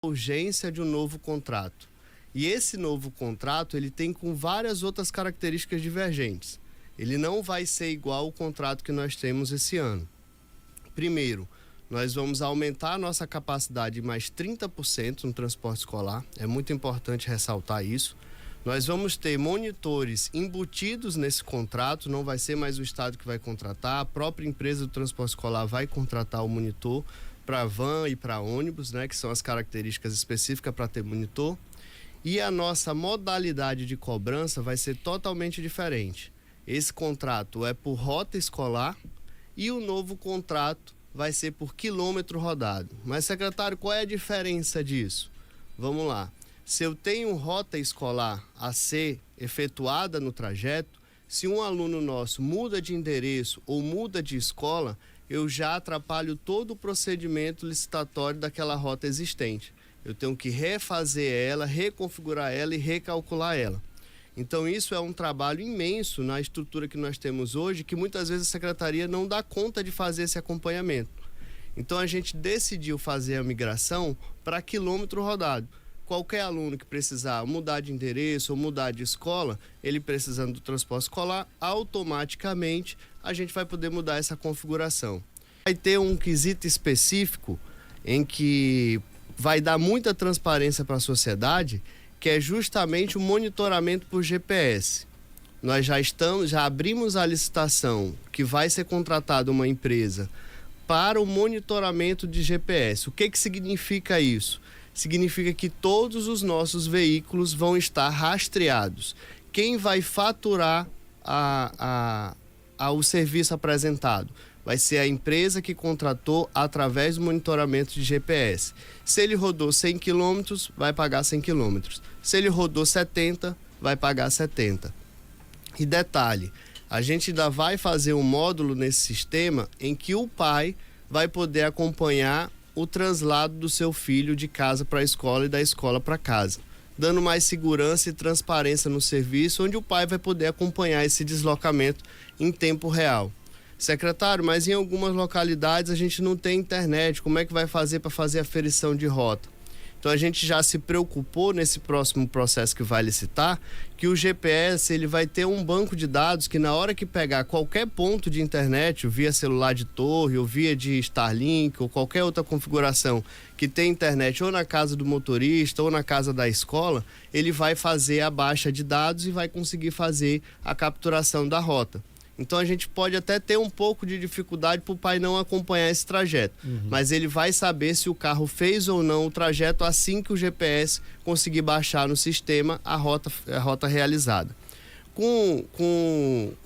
urgência de um novo contrato. E esse novo contrato, ele tem com várias outras características divergentes. Ele não vai ser igual ao contrato que nós temos esse ano. Primeiro, nós vamos aumentar a nossa capacidade em mais 30% no transporte escolar. É muito importante ressaltar isso. Nós vamos ter monitores embutidos nesse contrato, não vai ser mais o Estado que vai contratar, a própria empresa do transporte escolar vai contratar o monitor para van e para ônibus, né, que são as características específicas para ter monitor. E a nossa modalidade de cobrança vai ser totalmente diferente. Esse contrato é por rota escolar e o novo contrato vai ser por quilômetro rodado. Mas, secretário, qual é a diferença disso? Vamos lá. Se eu tenho rota escolar a ser efetuada no trajeto, se um aluno nosso muda de endereço ou muda de escola, eu já atrapalho todo o procedimento licitatório daquela rota existente. Eu tenho que refazer ela, reconfigurar ela e recalcular ela. Então isso é um trabalho imenso na estrutura que nós temos hoje, que muitas vezes a Secretaria não dá conta de fazer esse acompanhamento. Então a gente decidiu fazer a migração para quilômetro rodado. Qualquer aluno que precisar mudar de endereço ou mudar de escola, ele precisando do transporte escolar, automaticamente a gente vai poder mudar essa configuração. Vai ter um quesito específico em que vai dar muita transparência para a sociedade, que é justamente o monitoramento por GPS. Nós já abrimos a licitação que vai ser contratada uma empresa para o monitoramento de GPS. O que significa isso? Significa que todos os nossos veículos vão estar rastreados. Quem vai faturar o serviço apresentado? Vai ser a empresa que contratou através do monitoramento de GPS. Se ele rodou 100 km, vai pagar 100 km. Se ele rodou 70, vai pagar 70. E detalhe, a gente ainda vai fazer um módulo nesse sistema em que o pai vai poder acompanhar o translado do seu filho de casa para a escola e da escola para casa, dando mais segurança e transparência no serviço, onde o pai vai poder acompanhar esse deslocamento em tempo real. Secretário, mas em algumas localidades a gente não tem internet, como é que vai fazer para fazer a aferição de rota? Então a gente já se preocupou nesse próximo processo que vai licitar, que o GPS ele vai ter um banco de dados que na hora que pegar qualquer ponto de internet, via celular de torre, ou via de Starlink, ou qualquer outra configuração que tem internet ou na casa do motorista ou na casa da escola, ele vai fazer a baixa de dados e vai conseguir fazer a capturação da rota. Então a gente pode até ter um pouco de dificuldade para o pai não acompanhar esse trajeto, mas ele vai saber se o carro fez ou não o trajeto assim que o GPS conseguir baixar no sistema a rota realizada. Com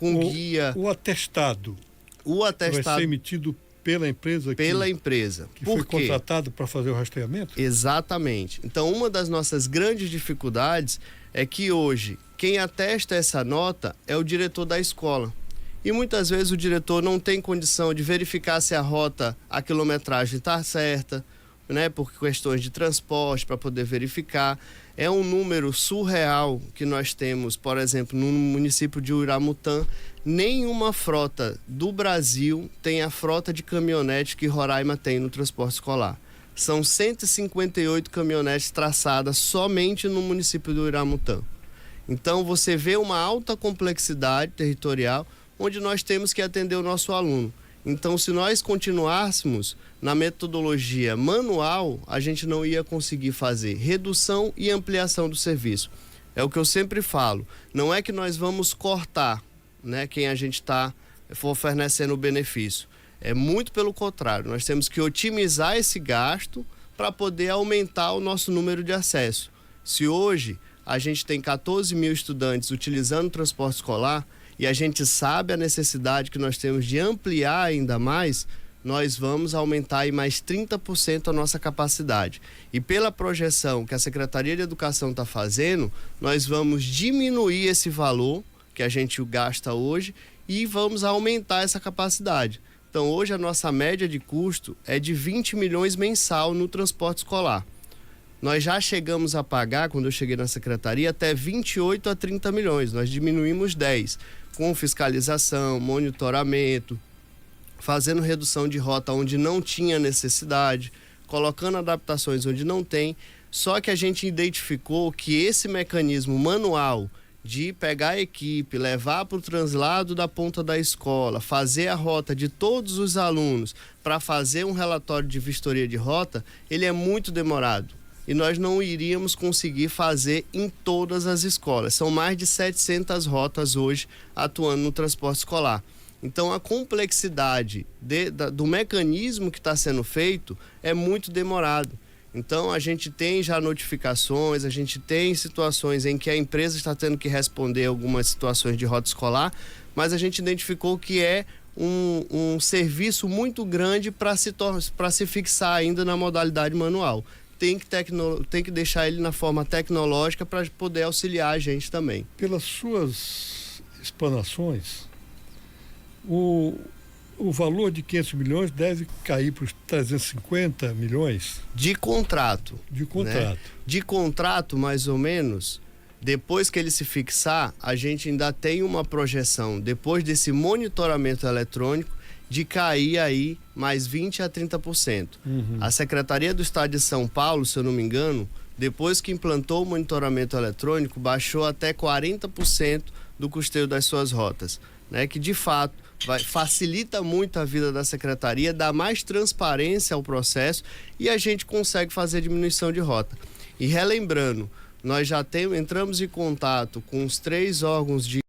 guia... O atestado vai ser emitido pela empresa? Pela empresa. Que foi contratado para fazer o rastreamento? Exatamente. Então uma das nossas grandes dificuldades é que hoje quem atesta essa nota é o diretor da escola. E muitas vezes o diretor não tem condição de verificar se a rota, a quilometragem está certa, né, por questões de transporte, para poder verificar. É um número surreal que nós temos, por exemplo, no município de Uiramutã. Nenhuma frota do Brasil tem a frota de caminhonete que Roraima tem no transporte escolar. São 158 caminhonetes traçadas somente no município de Uiramutã. Então você vê uma alta complexidade territorial, onde nós temos que atender o nosso aluno. Então, se nós continuássemos na metodologia manual, a gente não ia conseguir fazer redução e ampliação do serviço. É o que eu sempre falo, não é que nós vamos cortar, né, quem a gente está oferecendo o benefício. É muito pelo contrário, nós temos que otimizar esse gasto para poder aumentar o nosso número de acesso. Se hoje a gente tem 14 mil estudantes utilizando o transporte escolar, e a gente sabe a necessidade que nós temos de ampliar ainda mais, nós vamos aumentar em mais 30% a nossa capacidade. E pela projeção que a Secretaria de Educação está fazendo, nós vamos diminuir esse valor que a gente gasta hoje e vamos aumentar essa capacidade. Então hoje a nossa média de custo é de 20 milhões mensal no transporte escolar. Nós já chegamos a pagar, quando eu cheguei na secretaria, até 28 a 30 milhões. Nós diminuímos 10, com fiscalização, monitoramento, fazendo redução de rota onde não tinha necessidade, colocando adaptações onde não tem, só que a gente identificou que esse mecanismo manual de pegar a equipe, levar para o translado da ponta da escola, fazer a rota de todos os alunos para fazer um relatório de vistoria de rota, ele é muito demorado. E nós não iríamos conseguir fazer em todas as escolas. São mais de 700 rotas hoje atuando no transporte escolar. Então, a complexidade do mecanismo que está sendo feito é muito demorado. Então, a gente tem já notificações, a gente tem situações em que a empresa está tendo que responder algumas situações de rota escolar, mas a gente identificou que é um serviço muito grande para se fixar ainda na modalidade manual. Tem que deixar ele na forma tecnológica para poder auxiliar a gente também. Pelas suas explanações, o valor de 500 milhões deve cair para os 350 milhões? De contrato. De contrato. Né? De contrato, mais ou menos, depois que ele se fixar, a gente ainda tem uma projeção, depois desse monitoramento eletrônico, de cair aí mais 20% a 30%. A Secretaria do Estado de São Paulo, se eu não me engano, depois que implantou o monitoramento eletrônico, baixou até 40% do custeio das suas rotas, né? Que de fato facilita muito a vida da secretaria, dá mais transparência ao processo e a gente consegue fazer diminuição de rota. E relembrando, nós já entramos em contato com os 3 órgãos de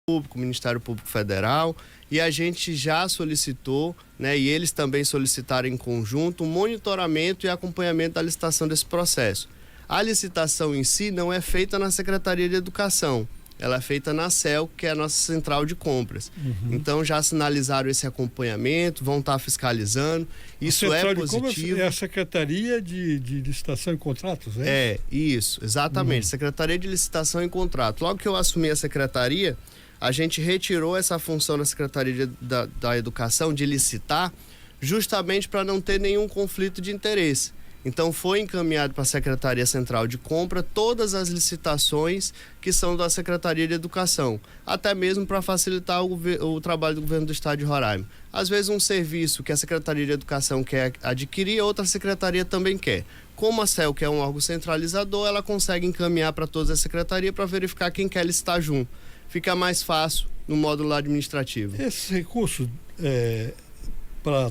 público, Ministério Público Federal, e a gente já solicitou, né, e eles também solicitaram em conjunto, um monitoramento e acompanhamento da licitação desse processo. A licitação em si não é feita na Secretaria de Educação, ela é feita na CEL, que é a nossa central de compras. Então já sinalizaram esse acompanhamento, vão estar fiscalizando, isso é positivo. É a Secretaria de Licitação e Contratos, é? É, isso, exatamente, Secretaria de Licitação e Contrato. Logo que eu assumi a secretaria, a gente retirou essa função da Secretaria da Educação de licitar, justamente para não ter nenhum conflito de interesse. Então foi encaminhado para a Secretaria Central de Compra todas as licitações que são da Secretaria de Educação, até mesmo para facilitar o trabalho do governo do Estado de Roraima. Às vezes um serviço que a Secretaria de Educação quer adquirir, outra secretaria também quer. Como a CEL, que é um órgão centralizador, ela consegue encaminhar para todas as secretarias para verificar quem quer licitar junto. Fica mais fácil no módulo administrativo. Esse recurso para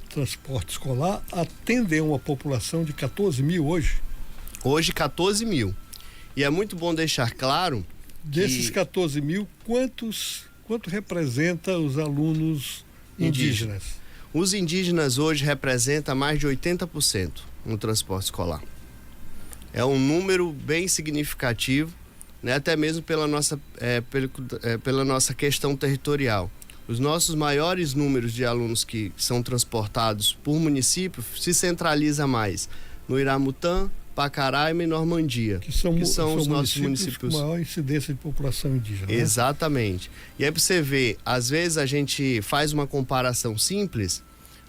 transporte escolar atendem uma população de 14 mil hoje? Hoje 14 mil. E é muito bom deixar claro desses 14 mil, quanto representa os alunos indígenas? Os indígenas hoje representam mais de 80% no transporte escolar. É um número bem significativo, né? Até mesmo pela nossa questão territorial. Os nossos maiores números de alunos que são transportados por município se centraliza mais no Iramutã, Pacaraima e Normandia, que são os nossos municípios com maior incidência de população indígena. Exatamente. E aí para você ver, às vezes a gente faz uma comparação simples,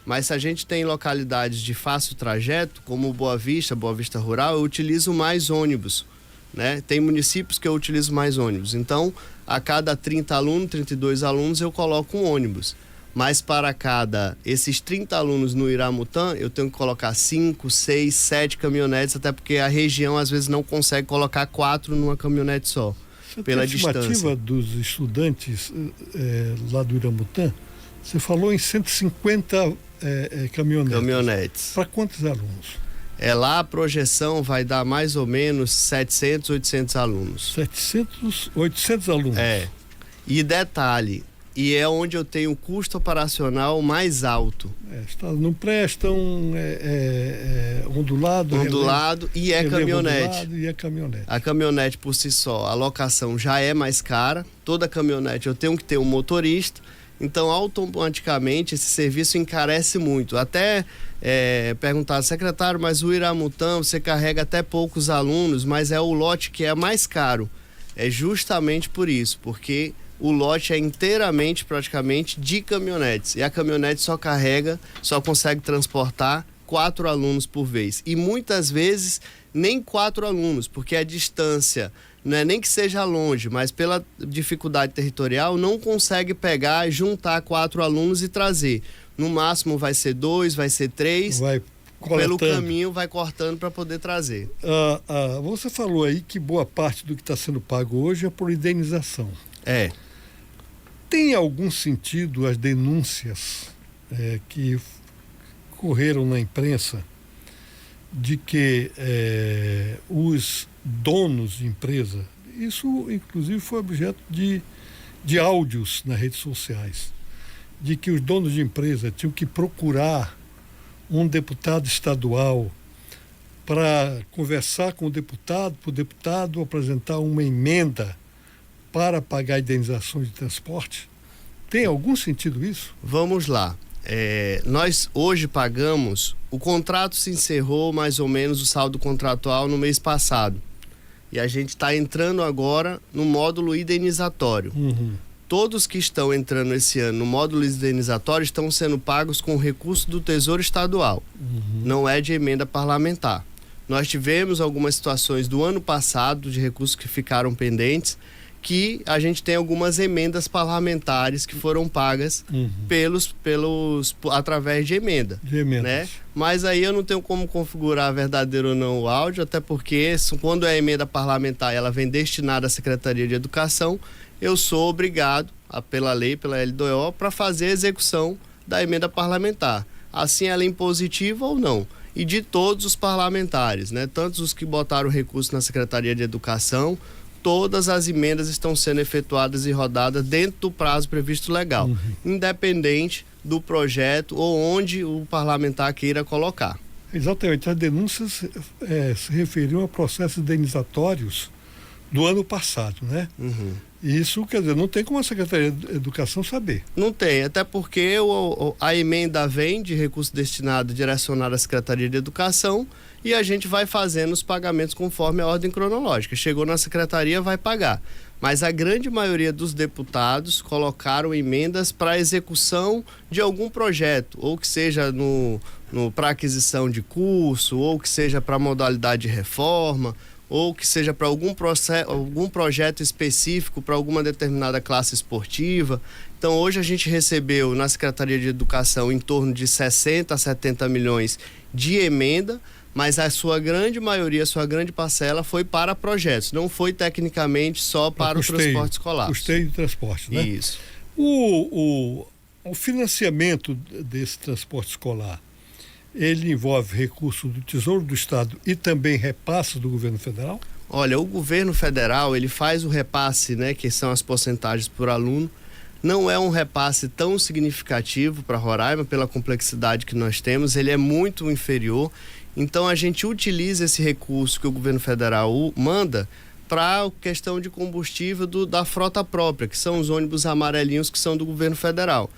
mas se a gente tem localidades de fácil trajeto, como Boa Vista Rural, eu utilizo mais ônibus, né? Tem municípios que eu utilizo mais ônibus. Então, a cada 30 alunos, 32 alunos, eu coloco um ônibus. Mas para esses 30 alunos no Iramutã, eu tenho que colocar 5, 6, 7 caminhonetes, até porque a região às vezes não consegue colocar 4 numa caminhonete só, pela distância. A estimativa dos estudantes lá do Iramutã, você falou em 150 caminhonetes. Para quantos alunos? Lá a projeção vai dar mais ou menos 700, 800 alunos. 800 alunos? E detalhe, e é onde eu tenho o custo operacional mais alto. Não prestam, ondulado e caminhonete. E é caminhonete. A caminhonete por si só, a locação já é mais cara, toda caminhonete eu tenho que ter um motorista, então automaticamente esse serviço encarece muito. Até perguntar, secretário, mas o Iramutã você carrega até poucos alunos, mas é o lote que é mais caro. É justamente por isso, porque o lote é inteiramente, praticamente, de caminhonetes. E a caminhonete só consegue transportar 4 alunos por vez. E muitas vezes nem 4 alunos, porque a distância não é nem que seja longe, mas pela dificuldade territorial, não consegue pegar e juntar 4 alunos e trazer. No máximo vai ser 2, vai ser 3. Vai coletando. Pelo caminho vai cortando para poder trazer. Você falou aí que boa parte do que está sendo pago hoje é por indenização. Tem algum sentido as denúncias que correram na imprensa de que os donos de empresa, isso inclusive foi objeto de áudios nas redes sociais, de que os donos de empresa tinham que procurar um deputado estadual para conversar com o deputado, para o deputado apresentar uma emenda para pagar indenizações de transporte? Tem algum sentido isso? Vamos lá. Nós hoje pagamos, o contrato se encerrou mais ou menos, o saldo contratual no mês passado. E a gente está entrando agora no módulo indenizatório. Todos que estão entrando esse ano no módulo indenizatório estão sendo pagos com recurso do Tesouro Estadual. Não é de emenda parlamentar. Nós tivemos algumas situações do ano passado de recursos que ficaram pendentes, que a gente tem algumas emendas parlamentares que foram pagas através de emenda. Né? Mas aí eu não tenho como configurar verdadeiro ou não o áudio, até porque quando é emenda parlamentar ela vem destinada à Secretaria de Educação, eu sou obrigado, pela lei, pela LDO, para fazer a execução da emenda parlamentar. Assim ela é impositiva ou não. E de todos os parlamentares, né? Tanto os que botaram recurso na Secretaria de Educação, todas as emendas estão sendo efetuadas e rodadas dentro do prazo previsto legal, independente do projeto ou onde o parlamentar queira colocar. Exatamente, as denúncias se referiam a processos indenizatórios do ano passado, né? Isso, quer dizer, não tem como a Secretaria de Educação saber. Não tem, até porque a emenda vem de recurso destinado, direcionado à Secretaria de Educação, e a gente vai fazendo os pagamentos conforme a ordem cronológica. Chegou na Secretaria, vai pagar. Mas a grande maioria dos deputados colocaram emendas para execução de algum projeto, ou que seja para aquisição de curso, ou que seja para modalidade de reforma, ou que seja para algum projeto específico para alguma determinada classe esportiva. Então hoje a gente recebeu na Secretaria de Educação em torno de 60 a 70 milhões de emenda, mas a sua grande maioria, a sua grande parcela foi para projetos, não foi tecnicamente só para o transporte escolar. Custeio de transporte, né? Isso. O financiamento desse transporte escolar, ele envolve recurso do Tesouro do Estado e também repasse do governo federal? Olha, o governo federal, ele faz o repasse, né, que são as porcentagens por aluno. Não é um repasse tão significativo para Roraima, pela complexidade que nós temos, ele é muito inferior. Então a gente utiliza esse recurso que o governo federal manda para a questão de combustível da frota própria, que são os ônibus amarelinhos que são do governo federal.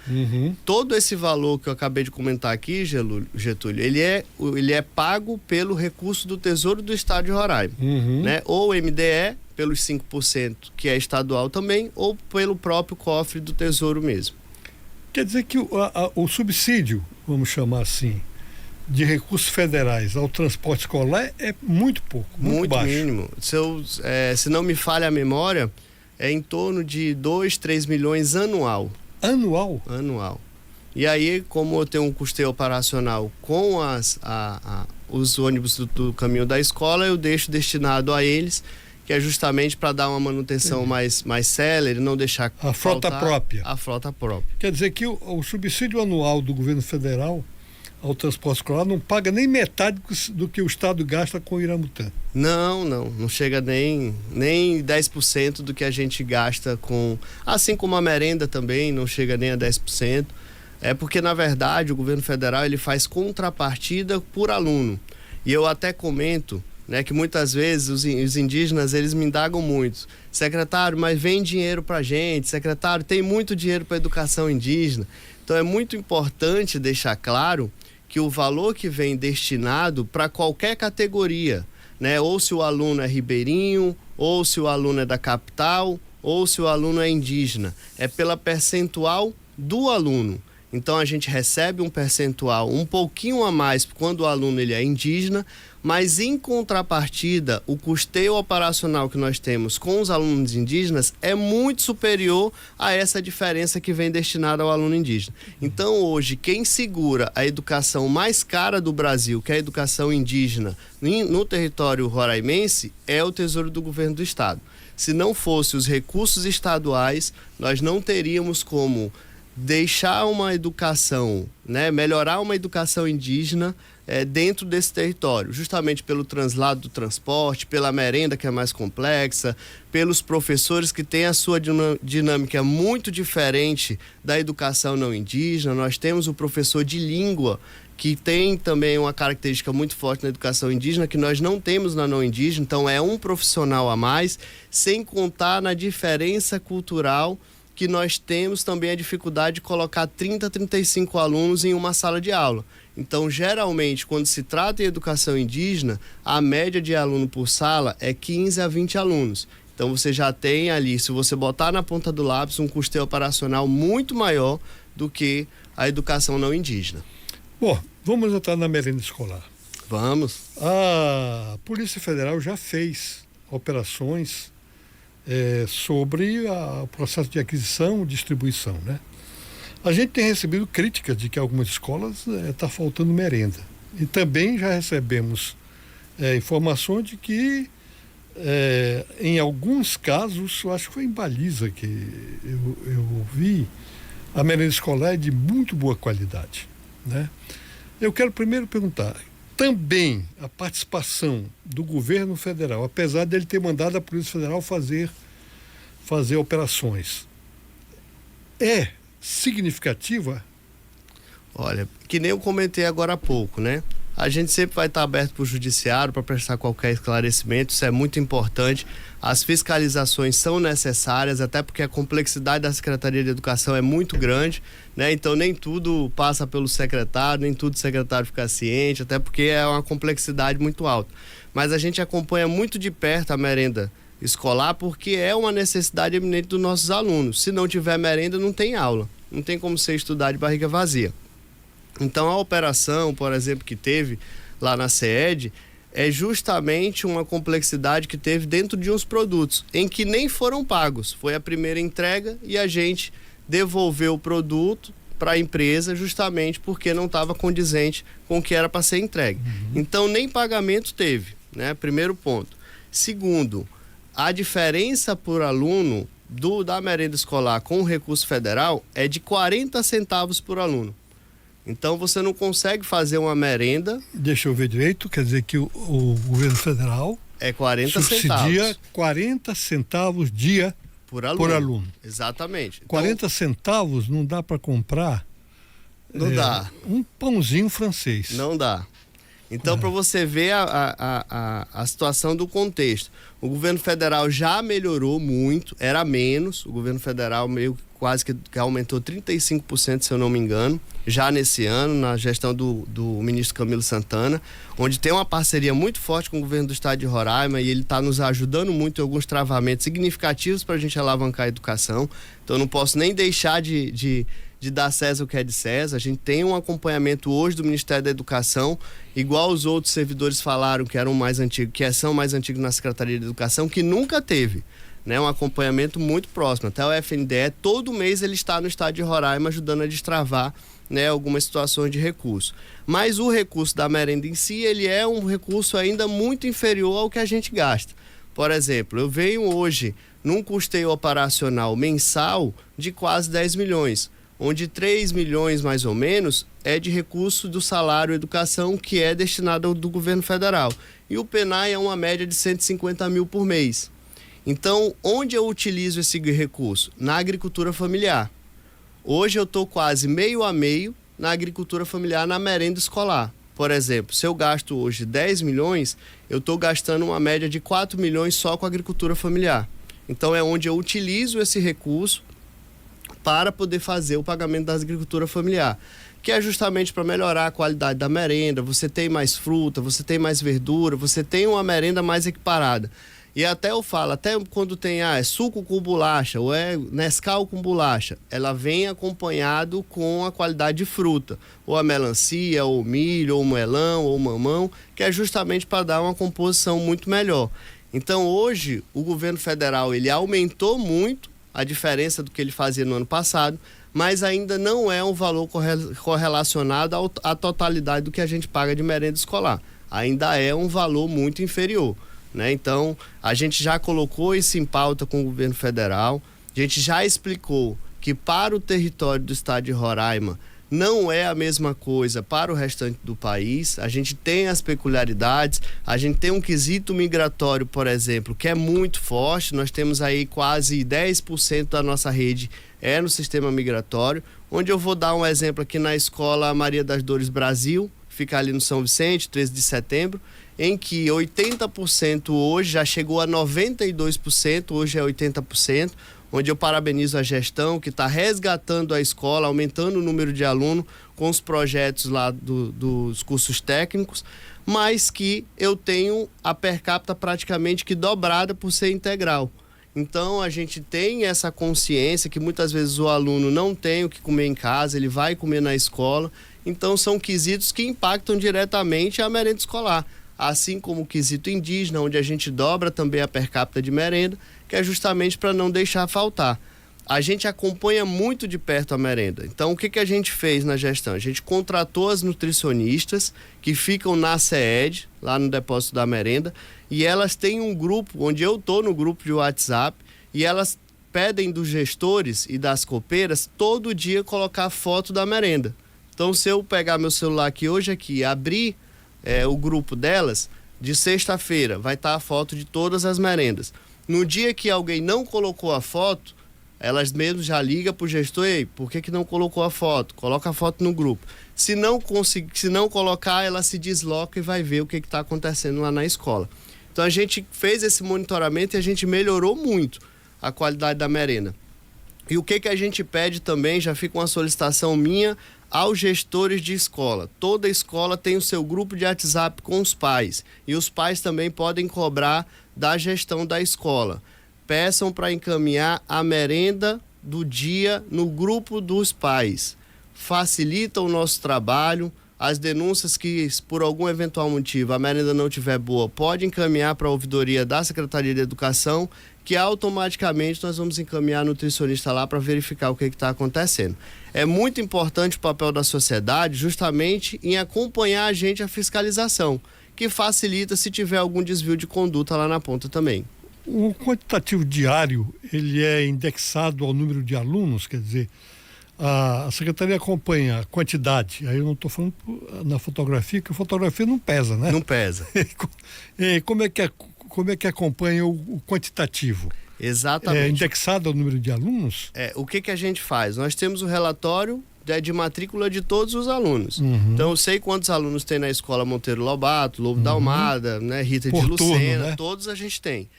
Todo esse valor que eu acabei de comentar aqui, Getúlio, ele é pago pelo recurso do Tesouro do Estado de Roraima, né? Ou MDE, pelos 5%, que é estadual também, ou pelo próprio cofre do Tesouro mesmo. Quer dizer que o subsídio, vamos chamar assim, de recursos federais ao transporte escolar é muito pouco, muito baixo. Mínimo. Se não me falha a memória, é em torno de 2, 3 milhões anual. Anual? Anual. E aí, como eu tenho um custeio operacional com os ônibus do caminho da escola, eu deixo destinado a eles, que é justamente para dar uma manutenção mais célere, não deixar a frota própria. A frota própria. Quer dizer que o subsídio anual do governo federal ao transporte escolar não paga nem metade do que o Estado gasta com o Iramutã. Não chega nem 10% do que a gente gasta com, assim como a merenda também não chega nem a 10%. É porque, na verdade, o governo federal ele faz contrapartida por aluno. E eu até comento, né, que muitas vezes os indígenas eles me indagam muito: secretário, mas vem dinheiro pra gente, secretário, tem muito dinheiro para educação indígena. Então é muito importante deixar claro que o valor que vem destinado para qualquer categoria, né? Ou se o aluno é ribeirinho, ou se o aluno é da capital, ou se o aluno é indígena, é pela percentual do aluno. Então a gente recebe um percentual um pouquinho a mais quando o aluno ele é indígena, mas em contrapartida, o custeio operacional que nós temos com os alunos indígenas é muito superior a essa diferença que vem destinada ao aluno indígena. Então hoje, quem segura a educação mais cara do Brasil, que é a educação indígena no território roraimense, é o Tesouro do Governo do Estado. Se não fosse os recursos estaduais, nós não teríamos como deixar uma educação, né, melhorar uma educação indígena dentro desse território, justamente pelo translado do transporte, pela merenda que é mais complexa, pelos professores que têm a sua dinâmica muito diferente da educação não indígena. Nós temos o professor de língua, que tem também uma característica muito forte na educação indígena, que nós não temos na não indígena, então é um profissional a mais, sem contar na diferença cultural que nós temos também a dificuldade de colocar 30, 35 alunos em uma sala de aula. Então, geralmente, quando se trata em educação indígena, a média de aluno por sala é 15 a 20 alunos. Então, você já tem ali, se você botar na ponta do lápis, um custeio operacional muito maior do que a educação não indígena. Bom, vamos entrar na merenda escolar. Vamos. A Polícia Federal já fez operações sobre o processo de aquisição e distribuição, né? A gente tem recebido críticas de que algumas escolas está faltando merenda. E também já recebemos informações de que, em alguns casos, eu acho que foi em Baliza que eu ouvi, a merenda escolar é de muito boa qualidade, né? Eu quero primeiro perguntar, também a participação do governo federal, apesar dele ter mandado a Polícia Federal fazer operações, é significativa? Olha, que nem eu comentei agora há pouco, né? A gente sempre vai estar aberto para o judiciário para prestar qualquer esclarecimento, isso é muito importante. As fiscalizações são necessárias, até porque a complexidade da Secretaria de Educação é muito grande, né? Então nem tudo passa pelo secretário, nem tudo o secretário fica ciente, até porque é uma complexidade muito alta. Mas a gente acompanha muito de perto a merenda escolar, porque é uma necessidade eminente dos nossos alunos. Se não tiver merenda, não tem aula. Não tem como você estudar de barriga vazia. Então a operação, por exemplo, que teve lá na SEED, é justamente uma complexidade que teve dentro de uns produtos, em que nem foram pagos. Foi a primeira entrega e a gente devolveu o produto para a empresa justamente porque não estava condizente com o que era para ser entregue. Então nem pagamento teve, né? Primeiro ponto. Segundo, a diferença por aluno da merenda escolar com o recurso federal é de 40 centavos por aluno. Então você não consegue fazer uma merenda. Deixa eu ver direito, quer dizer que o governo federal 40 subsidia centavos. 40 centavos dia por aluno. Exatamente. Então, 40 centavos não dá para comprar não dá. Um pãozinho francês. Não dá. Então, para você ver a situação do contexto, o governo federal já melhorou muito, era menos, o governo federal meio quase que aumentou 35%, se eu não me engano, já nesse ano, na gestão do ministro Camilo Santana, onde tem uma parceria muito forte com o governo do estado de Roraima e ele está nos ajudando muito em alguns travamentos significativos para a gente alavancar a educação. Então, eu não posso nem deixar de dar César o que é de César. A gente tem um acompanhamento hoje do Ministério da Educação, igual os outros servidores falaram que eram mais antigos, que são mais antigos na Secretaria de Educação, que nunca teve, né, um acompanhamento muito próximo. Até o FNDE, todo mês ele está no estado de Roraima ajudando a destravar, né, algumas situações de recurso. Mas o recurso da merenda em si, ele é um recurso ainda muito inferior ao que a gente gasta. Por exemplo, eu venho hoje num custeio operacional mensal de quase 10 milhões. Onde 3 milhões mais ou menos é de recurso do salário educação, que é destinado do governo federal. E o PENAI é uma média de 150 mil por mês. Então, onde eu utilizo esse recurso? Na agricultura familiar. Hoje eu estou quase meio a meio na agricultura familiar, na merenda escolar. Por exemplo, se eu gasto hoje 10 milhões, eu estou gastando uma média de 4 milhões só com a agricultura familiar. Então, é onde eu utilizo esse recurso para poder fazer o pagamento da agricultura familiar, que é justamente para melhorar a qualidade da merenda. Você tem mais fruta, você tem mais verdura, você tem uma merenda mais equiparada. E até eu falo, até quando tem é suco com bolacha ou é Nescau com bolacha, ela vem acompanhado com a qualidade de fruta, ou a melancia, ou o milho, ou o melão, ou o mamão, que é justamente para dar uma composição muito melhor. Então hoje o governo federal ele aumentou muito a diferença do que ele fazia no ano passado, mas ainda não é um valor correlacionado à totalidade do que a gente paga de merenda escolar. Ainda é um valor muito inferior. Né? Então, a gente já colocou isso em pauta com o governo federal, a gente já explicou que para o território do estado de Roraima não é a mesma coisa para o restante do país, a gente tem as peculiaridades, a gente tem um quesito migratório, por exemplo, que é muito forte, nós temos aí quase 10% da nossa rede no sistema migratório, onde eu vou dar um exemplo aqui na escola Maria das Dores Brasil, fica ali no São Vicente, 13 de setembro, em que 80% hoje já chegou a 92%, hoje é 80%, onde eu parabenizo a gestão que está resgatando a escola, aumentando o número de alunos com os projetos lá dos cursos técnicos, mas que eu tenho a per capita praticamente que dobrada por ser integral. Então a gente tem essa consciência que muitas vezes o aluno não tem o que comer em casa, ele vai comer na escola, então são quesitos que impactam diretamente a merenda escolar. Assim como o quesito indígena, onde a gente dobra também a per capita de merenda, que é justamente para não deixar faltar. A gente acompanha muito de perto a merenda. Então, o que a gente fez na gestão? A gente contratou as nutricionistas que ficam na CED, lá no depósito da merenda, e elas têm um grupo, onde eu estou no grupo de WhatsApp, e elas pedem dos gestores e das copeiras todo dia colocar foto da merenda. Então, se eu pegar meu celular aqui hoje e abrir o grupo delas, de sexta-feira vai estar a foto de todas as merendas. No dia que alguém não colocou a foto, elas mesmas já ligam para o gestor: ei, por que não colocou a foto? Coloca a foto no grupo. Se não colocar, ela se desloca e vai ver o que está acontecendo lá na escola. Então a gente fez esse monitoramento e a gente melhorou muito a qualidade da merenda. E o que a gente pede também, já fica uma solicitação minha aos gestores de escola. Toda escola tem o seu grupo de WhatsApp com os pais, e os pais também podem cobrar da gestão da escola. Peçam para encaminhar a merenda do dia no grupo dos pais. Facilita o nosso trabalho. As denúncias que, por algum eventual motivo, a merenda não estiver boa, pode encaminhar para a ouvidoria da Secretaria de Educação, que automaticamente nós vamos encaminhar a nutricionista lá para verificar o que está acontecendo. É muito importante o papel da sociedade justamente em acompanhar a gente a fiscalização, que facilita se tiver algum desvio de conduta lá na ponta também. O quantitativo diário, ele é indexado ao número de alunos, quer dizer, a Secretaria acompanha a quantidade, aí eu não estou falando na fotografia, que a fotografia não pesa, né? Não pesa. Como é que acompanha o quantitativo? Exatamente. É indexado ao número de alunos? O que a gente faz? Nós temos o relatório de matrícula de todos os alunos. Uhum. Então eu sei quantos alunos tem na escola Monteiro Lobato, Lobo da Almada, né, Rita Por de Lucena, turno, né? Todos a gente tem.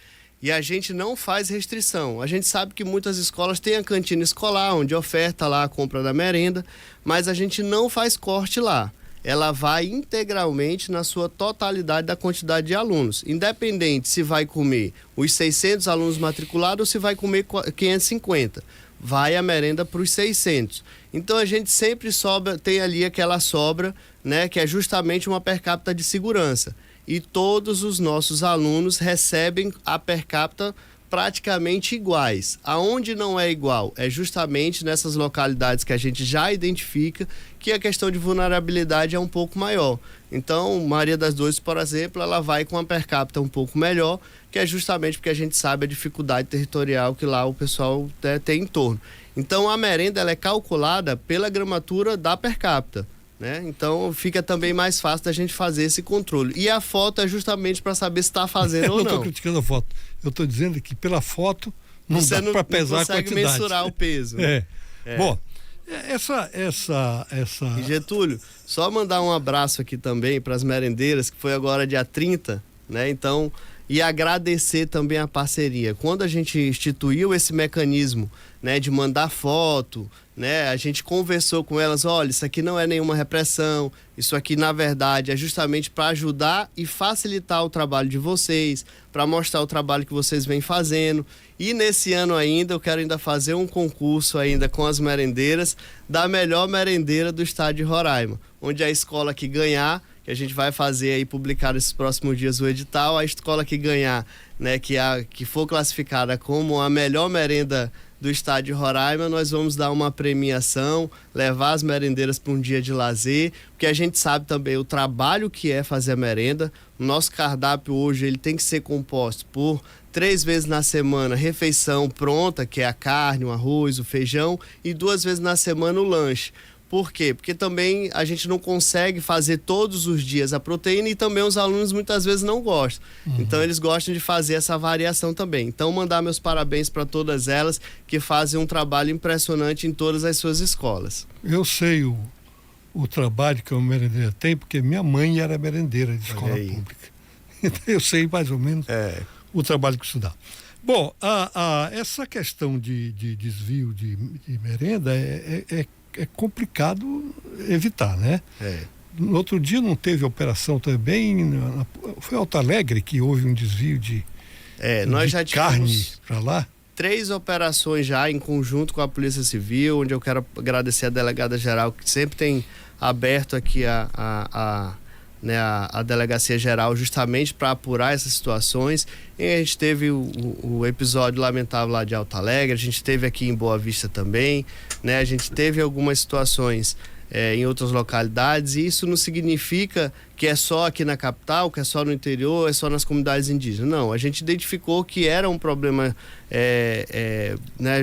E a gente não faz restrição. A gente sabe que muitas escolas têm a cantina escolar, onde oferta lá a compra da merenda, mas a gente não faz corte lá. Ela vai integralmente na sua totalidade da quantidade de alunos, independente se vai comer os 600 alunos matriculados ou se vai comer 550. Vai a merenda para os 600. Então a gente sempre tem ali aquela sobra, né, que é justamente uma per capita de segurança. E todos os nossos alunos recebem a per capita praticamente iguais. Aonde não é igual é justamente nessas localidades que a gente já identifica que a questão de vulnerabilidade é um pouco maior. Então, Maria das Dores, por exemplo, ela vai com uma per capita um pouco melhor, que é justamente porque a gente sabe a dificuldade territorial que lá o pessoal tem em torno. Então, a merenda ela é calculada pela gramatura da per capita. Né? Então fica também mais fácil da gente fazer esse controle. E a foto é justamente para saber se está fazendo ou não. Eu não estou criticando a foto. Eu estou dizendo que pela foto não dá para pesar a quantidade. Você não consegue mensurar o peso. Bom, essa... E Getúlio, só mandar um abraço aqui também para as merendeiras, que foi agora dia 30, né? Então e agradecer também a parceria. Quando a gente instituiu esse mecanismo, né, de mandar foto, né, a gente conversou com elas, olha, isso aqui não é nenhuma repressão, isso aqui na verdade é justamente para ajudar e facilitar o trabalho de vocês, para mostrar o trabalho que vocês vêm fazendo. E nesse ano ainda eu quero ainda fazer um concurso ainda com as merendeiras da melhor merendeira do estado de Roraima, onde a escola que ganhar, que a gente vai fazer aí, publicar nesses próximos dias o edital, a escola que ganhar, né, que for classificada como a melhor merenda do estado de Roraima, nós vamos dar uma premiação, levar as merendeiras para um dia de lazer, porque a gente sabe também o trabalho que é fazer a merenda. O nosso cardápio hoje ele tem que ser composto por 3 vezes na semana refeição pronta, que é a carne, o arroz, o feijão, e 2 vezes na semana o lanche. Por quê? Porque também a gente não consegue fazer todos os dias a proteína e também os alunos muitas vezes não gostam. Então eles gostam de fazer essa variação também. Então mandar meus parabéns para todas elas que fazem um trabalho impressionante em todas as suas escolas. Eu sei o trabalho que uma merendeira tem, porque minha mãe era merendeira de escola pública. Então eu sei mais ou menos o trabalho que isso dá. Bom, essa questão de desvio de merenda é complicado evitar, né? No outro dia não teve operação também, foi Alto Alegre que houve um desvio de nós já carne para lá? 3 operações já em conjunto com a Polícia Civil, onde eu quero agradecer a delegada geral que sempre tem aberto aqui a Delegacia Geral justamente para apurar essas situações. E a gente teve o episódio lamentável lá de Alto Alegre, a gente teve aqui em Boa Vista também, né? A gente teve algumas situações em outras localidades, e isso não significa que é só aqui na capital, que é só no interior, é só nas comunidades indígenas. Não, a gente identificou que era um problema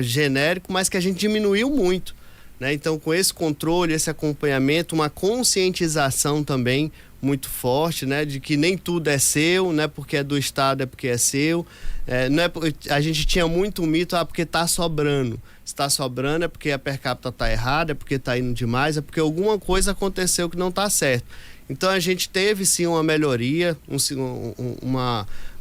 genérico, mas que a gente diminuiu muito, né? Então, com esse controle, esse acompanhamento, uma conscientização também muito forte, né, de que nem tudo é seu, não é porque é do estado, é porque é seu. Não é, a gente tinha muito um mito, porque está sobrando. Se está sobrando é porque a per capita está errada, é porque está indo demais, é porque alguma coisa aconteceu que não está certo. Então a gente teve sim uma melhoria,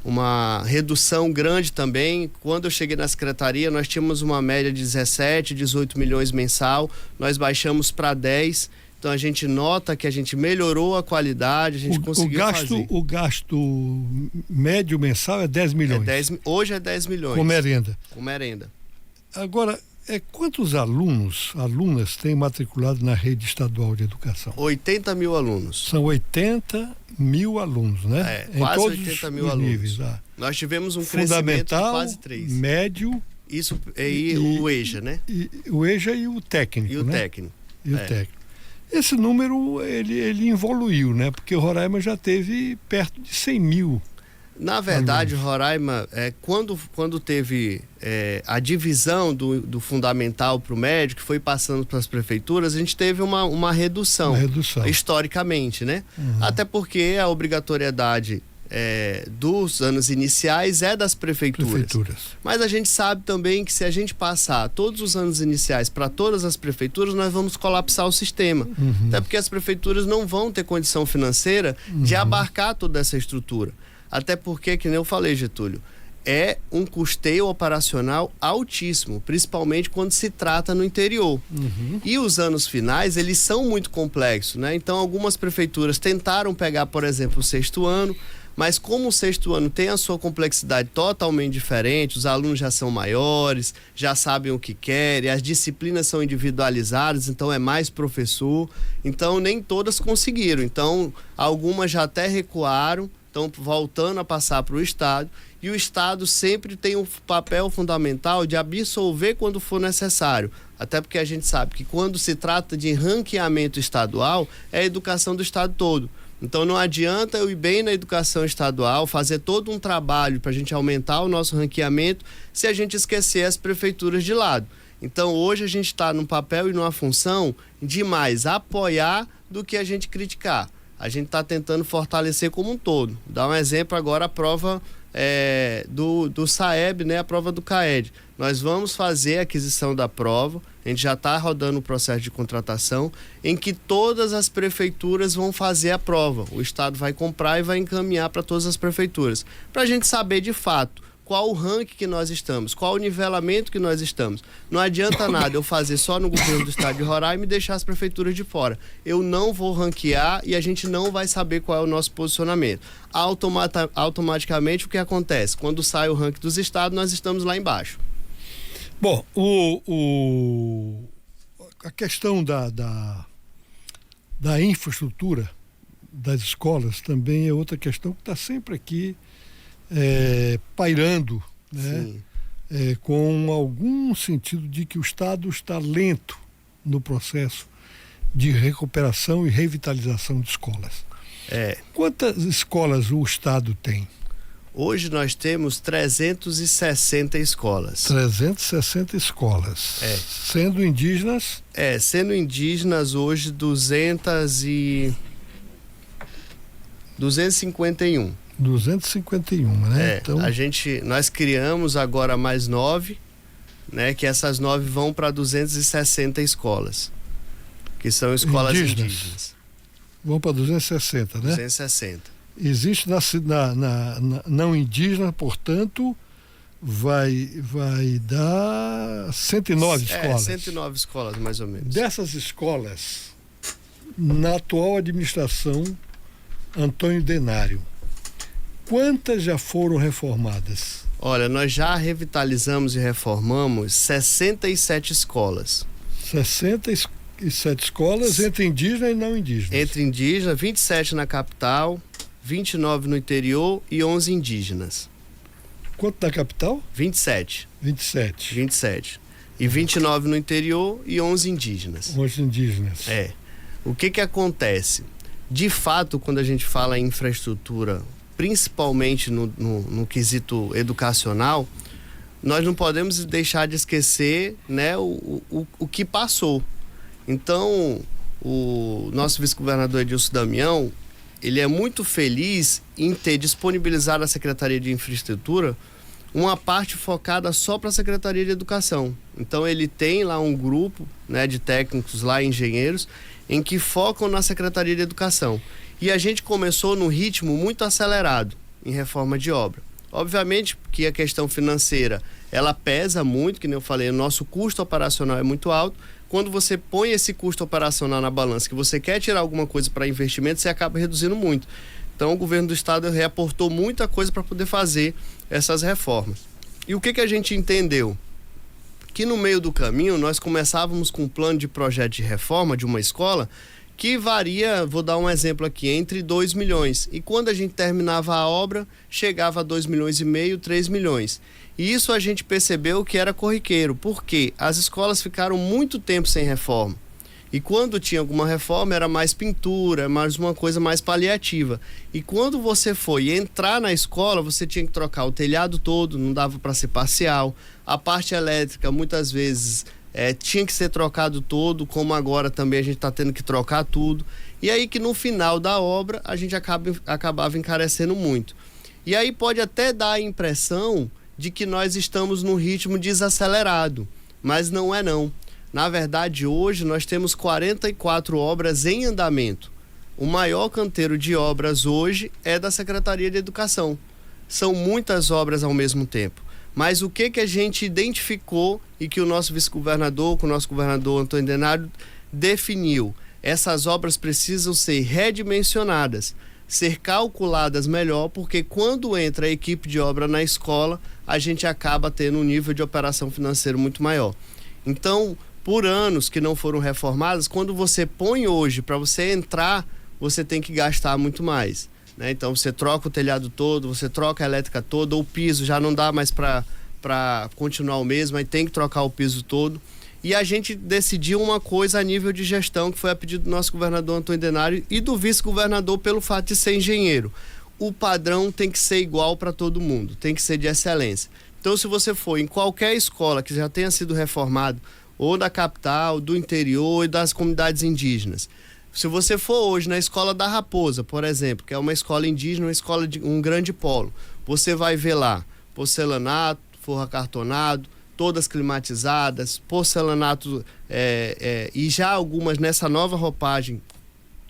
uma redução grande também. Quando eu cheguei na secretaria, nós tínhamos uma média de 17, 18 milhões mensal, nós baixamos para 10. Então a gente nota que a gente melhorou a qualidade, a gente conseguiu fazer. O gasto médio mensal é 10 milhões? Hoje é 10 milhões. Com merenda? Com merenda. Agora, quantos alunas têm matriculado na rede estadual de educação? 80 mil alunos. São 80 mil alunos, né? Quase em todos 80 mil os alunos. Níveis, Nós tivemos um crescimento de quase 3. Médio. Isso, e o EJA, né? O EJA e o técnico, E o técnico. E o técnico. Esse número, ele evoluiu, né? Porque o Roraima já teve perto de 100 mil. Na verdade, alunos. Roraima, quando teve a divisão do fundamental para o médio, que foi passando para as prefeituras, a gente teve uma redução. Historicamente, né? Até porque a obrigatoriedade dos anos iniciais é das prefeituras. Mas a gente sabe também que se a gente passar todos os anos iniciais para todas as prefeituras, nós vamos colapsar o sistema. Até porque as prefeituras não vão ter condição financeira de abarcar toda essa estrutura. Até porque, que nem eu falei, Getúlio, é um custeio operacional altíssimo, principalmente quando se trata no interior. E os anos finais, eles são muito complexos, né? Então, algumas prefeituras tentaram pegar, por exemplo, o 6º ano, mas como o 6º ano tem a sua complexidade totalmente diferente, os alunos já são maiores, já sabem o que querem, as disciplinas são individualizadas, então é mais professor, então nem todas conseguiram. Então, algumas já até recuaram, estão voltando a passar para o Estado, e o Estado sempre tem um papel fundamental de absolver quando for necessário, até porque a gente sabe que quando se trata de ranqueamento estadual, é a educação do Estado todo. Então não adianta eu ir bem na educação estadual, fazer todo um trabalho para a gente aumentar o nosso ranqueamento, se a gente esquecer as prefeituras de lado. Então hoje a gente está num papel e numa função de mais apoiar do que a gente criticar. A gente está tentando fortalecer como um todo. Dá um exemplo agora, a prova do SAEB, né, a prova do CAED. Nós vamos fazer a aquisição da prova, a gente já está rodando o processo de contratação, em que todas as prefeituras vão fazer a prova. O Estado vai comprar e vai encaminhar para todas as prefeituras, para a gente saber de fato qual o ranking que nós estamos, qual o nivelamento que nós estamos. Não adianta nada eu fazer só no governo do estado de Roraima e deixar as prefeituras de fora. Eu não vou ranquear e a gente não vai saber qual é o nosso posicionamento. Automaticamente o que acontece? Quando sai o ranking dos estados, nós estamos lá embaixo. Bom, a questão da infraestrutura das escolas também é outra questão que está sempre aqui pairando, né? Com algum sentido de que o Estado está lento no processo de recuperação e revitalização de escolas. Quantas escolas o Estado tem? Hoje nós temos 360 escolas. 360 escolas. Sendo indígenas? Sendo indígenas hoje 251. 251, né? Então... nós criamos agora mais 9, né? Que essas 9 vão para 260 escolas, que são escolas indígenas. Vão para 260, né? 260. Existe na não indígena, portanto, vai dar 109 escolas. 109 escolas, mais ou menos. Dessas escolas, na atual administração Antônio Denário, quantas já foram reformadas? Olha, nós já revitalizamos e reformamos 67 escolas. 67 escolas entre indígena e não indígena? Entre indígena, 27 na capital, 29 no interior e 11 indígenas. Quanto na capital? 27. 27. E 29 no interior e 11 indígenas. 11 indígenas. O que acontece? De fato, quando a gente fala em infraestrutura, principalmente no quesito educacional, nós não podemos deixar de esquecer, né, o que passou. Então, o nosso vice-governador Edilson Damião, ele é muito feliz em ter disponibilizado à Secretaria de Infraestrutura uma parte focada só para a Secretaria de Educação. Então ele tem lá um grupo, né, de técnicos lá, engenheiros, em que focam na Secretaria de Educação. E a gente começou num ritmo muito acelerado em reforma de obra. Obviamente que a questão financeira, ela pesa muito, que nem eu falei, o nosso custo operacional é muito alto. Quando você põe esse custo operacional na balança, que você quer tirar alguma coisa para investimento, você acaba reduzindo muito. Então o governo do estado reaportou muita coisa para poder fazer essas reformas. E o que a gente entendeu? Que no meio do caminho nós começávamos com um plano de projeto de reforma de uma escola que varia, vou dar um exemplo aqui, entre 2 milhões. E quando a gente terminava a obra, chegava a 2 milhões e meio, 3 milhões. E isso a gente percebeu que era corriqueiro, porque as escolas ficaram muito tempo sem reforma. E quando tinha alguma reforma, era mais pintura, mais uma coisa mais paliativa. E quando você foi entrar na escola, você tinha que trocar o telhado todo, não dava para ser parcial. A parte elétrica, muitas vezes, tinha que ser trocado todo, como agora também a gente está tendo que trocar tudo. E aí que no final da obra, a gente acabava encarecendo muito. E aí pode até dar a impressão de que nós estamos num ritmo desacelerado, mas não é não. Na verdade, hoje nós temos 44 obras em andamento. O maior canteiro de obras hoje é da Secretaria de Educação. São muitas obras ao mesmo tempo. Mas o que a gente identificou e que o nosso vice-governador, com o nosso governador Antônio Denário, definiu? Essas obras precisam ser redimensionadas, ser calculadas melhor, porque quando entra a equipe de obra na escola, a gente acaba tendo um nível de operação financeiro muito maior. Então, por anos que não foram reformadas, quando você põe hoje, para você entrar, você tem que gastar muito mais, né? Então você troca o telhado todo, você troca a elétrica toda, o piso já não dá mais para continuar o mesmo, aí tem que trocar o piso todo. E a gente decidiu uma coisa a nível de gestão, que foi a pedido do nosso governador Antônio Denário e do vice-governador pelo fato de ser engenheiro. O padrão tem que ser igual para todo mundo, tem que ser de excelência. Então, se você for em qualquer escola que já tenha sido reformado, ou da capital, do interior e das comunidades indígenas, se você for hoje na escola da Raposa, por exemplo, que é uma escola indígena, uma escola de um grande polo, Você vai ver lá porcelanato, forro acartonado, todas climatizadas, porcelanato e já algumas nessa nova roupagem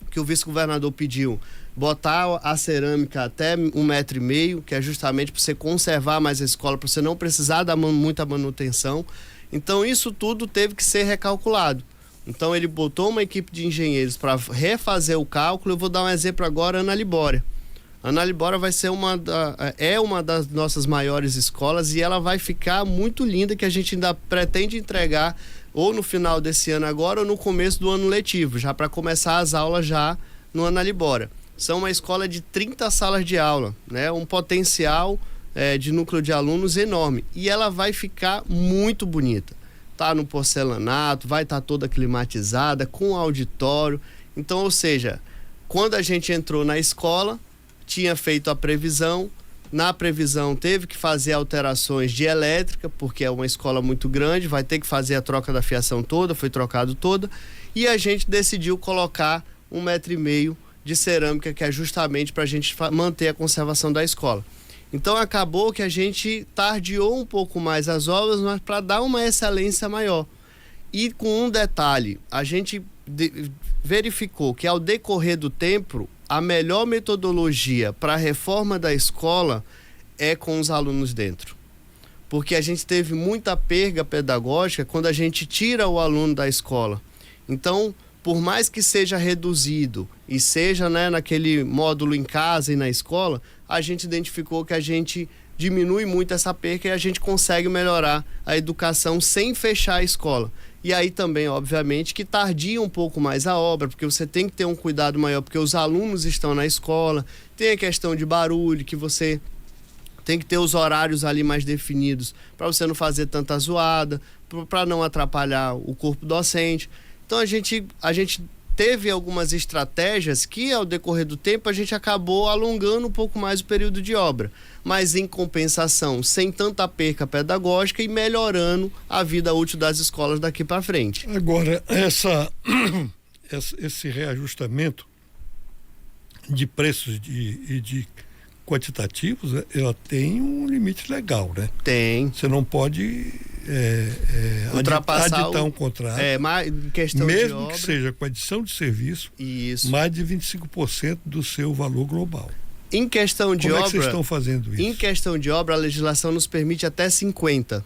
que o vice-governador pediu, botar a cerâmica até 1,5 m, que é justamente para você conservar mais a escola, para você não precisar dar muita manutenção. Então isso tudo teve que ser recalculado. Então ele botou uma equipe de engenheiros para refazer o cálculo. Eu vou dar um exemplo agora, Ana Libória. Ana Libória vai ser uma das nossas maiores escolas e ela vai ficar muito linda, que a gente ainda pretende entregar ou no final desse ano agora ou no começo do ano letivo, já para começar as aulas já no Ana Libória. São uma escola de 30 salas de aula, né? Um potencial de núcleo de alunos enorme. E ela vai ficar muito bonita. Tá no porcelanato, vai estar toda climatizada, com auditório. Então, ou seja, quando a gente entrou na escola, tinha feito a previsão. Na previsão teve que fazer alterações de elétrica, porque é uma escola muito grande, vai ter que fazer a troca da fiação toda, foi trocado toda. E a gente decidiu colocar 1,5 m de cerâmica, que é justamente para a gente manter a conservação da escola. Então acabou que a gente tardiou um pouco mais as obras, mas para dar uma excelência maior. E com um detalhe, a gente verificou que ao decorrer do tempo, a melhor metodologia para a reforma da escola é com os alunos dentro. Porque a gente teve muita perda pedagógica quando a gente tira o aluno da escola. Então, por mais que seja reduzido e seja, né, naquele módulo em casa e na escola, a gente identificou que a gente diminui muito essa perca e a gente consegue melhorar a educação sem fechar a escola. E aí também, obviamente, que tardia um pouco mais a obra, porque você tem que ter um cuidado maior, porque os alunos estão na escola, tem a questão de barulho, que você tem que ter os horários ali mais definidos para você não fazer tanta zoada, para não atrapalhar o corpo docente. Então a gente teve algumas estratégias que ao decorrer do tempo a gente acabou alongando um pouco mais o período de obra, mas em compensação, sem tanta perca pedagógica e melhorando a vida útil das escolas daqui para frente. Agora, esse reajustamento de preços e de quantitativos, ela tem um limite legal, né? Tem. Você não pode ultrapassar aditar um contrato, questão mesmo de obra, que seja com adição de serviço, isso, mais de 25% do seu valor global. Em questão de Como obra, é que vocês estão fazendo isso? Em questão de obra, a legislação nos permite até 50%,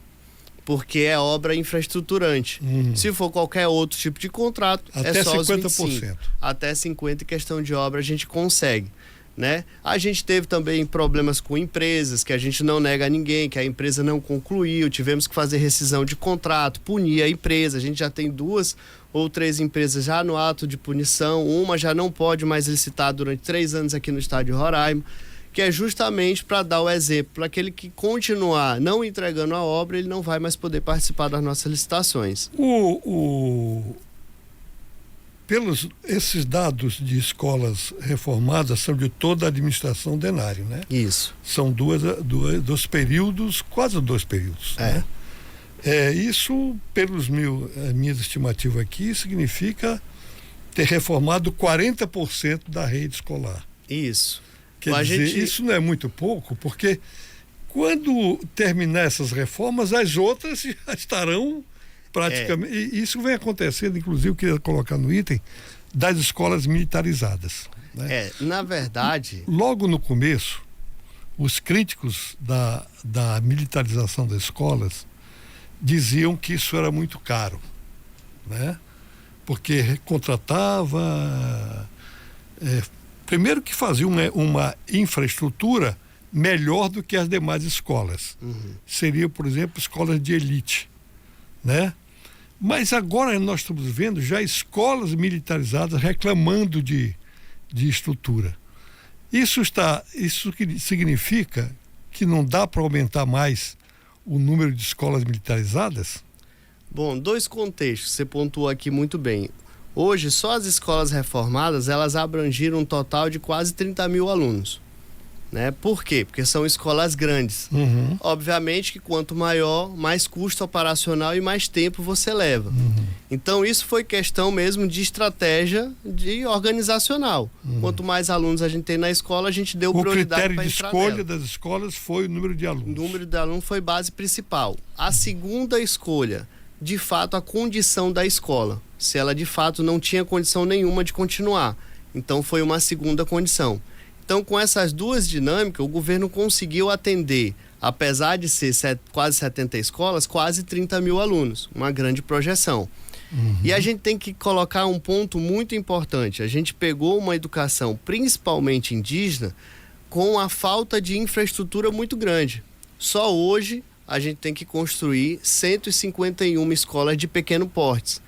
porque é obra infraestruturante. Se for qualquer outro tipo de contrato, até é só 50%. Os 25%. Até 50% em questão de obra a gente consegue, né? A gente teve também problemas com empresas, que a gente não nega a ninguém, que a empresa não concluiu, tivemos que fazer rescisão de contrato, punir a empresa. A gente já tem 2 ou 3 empresas já no ato de punição, uma já não pode mais licitar durante 3 anos aqui no estado de Roraima, que é justamente para dar o exemplo, para aquele que continuar não entregando a obra, ele não vai mais poder participar das nossas licitações. Esses dados de escolas reformadas são de toda a administração Denário, né? Isso. São dois períodos, quase 2 períodos. É. Né? Isso, pelos minhas estimativas aqui, significa ter reformado 40% da rede escolar. Isso. Quer dizer, isso não é muito pouco, porque quando terminar essas reformas, as outras já estarão praticamente. E isso vem acontecendo, inclusive, eu queria colocar no item das escolas militarizadas. Né? Na verdade. Logo no começo, os críticos da militarização das escolas diziam que isso era muito caro, né? Porque contratava. Primeiro que fazia uma infraestrutura melhor do que as demais escolas. Seria, por exemplo, escolas de elite, né? Mas agora nós estamos vendo já escolas militarizadas reclamando de estrutura. Isso significa que não dá para aumentar mais o número de escolas militarizadas? Bom, 2 contextos, você pontuou aqui muito bem. Hoje, só as escolas reformadas, elas abrangiram um total de quase 30 mil alunos. né? Por quê? Porque são escolas grandes. Obviamente que quanto maior, mais custo operacional e mais tempo você leva. Então isso foi questão mesmo de estratégia organizacional. Quanto mais alunos a gente tem na escola, a gente deu prioridade para entrar nela. O critério de escolha das escolas foi o número de alunos. O número de alunos foi base principal. A segunda escolha, de fato, a condição da escola. Se ela de fato não tinha condição nenhuma de continuar. Então foi uma segunda condição. Então, com essas duas dinâmicas, o governo conseguiu atender, apesar de ser quase 70 escolas, quase 30 mil alunos, uma grande projeção. E a gente tem que colocar um ponto muito importante. A gente pegou uma educação, principalmente indígena, com a falta de infraestrutura muito grande. Só hoje a gente tem que construir 151 escolas de pequeno porte.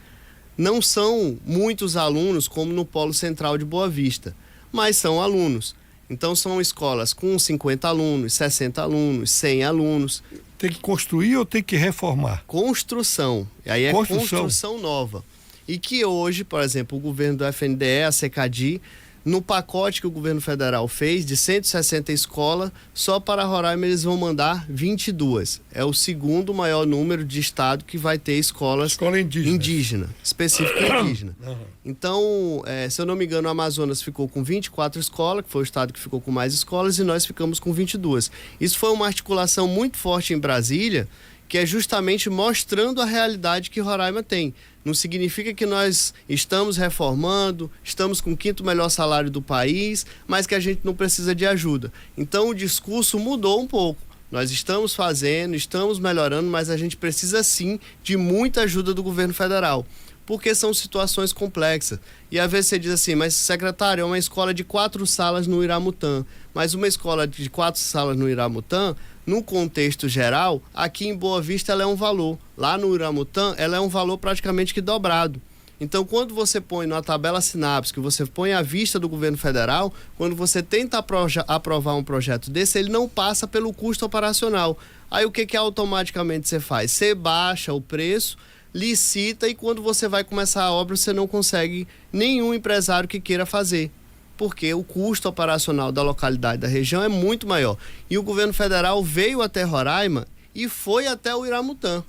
Não são muitos alunos como no Polo Central de Boa Vista, mas são alunos. Então são escolas com 50 alunos, 60 alunos, 100 alunos. Tem que construir ou tem que reformar? Construção. E aí é construção nova. E que hoje, por exemplo, o governo do FNDE, a CECADI, no pacote que o governo federal fez de 160 escolas, só para Roraima eles vão mandar 22. É o segundo maior número de estado que vai ter escola indígena, específica indígena. Então, se eu não me engano, o Amazonas ficou com 24 escolas, que foi o estado que ficou com mais escolas, e nós ficamos com 22. Isso foi uma articulação muito forte em Brasília, que é justamente mostrando a realidade que Roraima tem. Não significa que nós estamos reformando, estamos com o 5º melhor salário do país, mas que a gente não precisa de ajuda. Então o discurso mudou um pouco. Nós estamos fazendo, estamos melhorando, mas a gente precisa sim de muita ajuda do governo federal, porque são situações complexas. E às vezes você diz assim, mas secretário, é uma escola de 4 salas no Iramutã, mas uma escola de 4 salas no Iramutã, no contexto geral, aqui em Boa Vista ela é um valor. Lá no Iramutã, ela é um valor praticamente que dobrado. Então, quando você põe na tabela Sinapse, que você põe à vista do governo federal, quando você tenta aprovar um projeto desse, ele não passa pelo custo operacional. Aí o que automaticamente você faz? Você baixa o preço, licita, e quando você vai começar a obra, você não consegue nenhum empresário que queira fazer, porque o custo operacional da localidade, da região, é muito maior. E o governo federal veio até Roraima e foi até o Iramutã.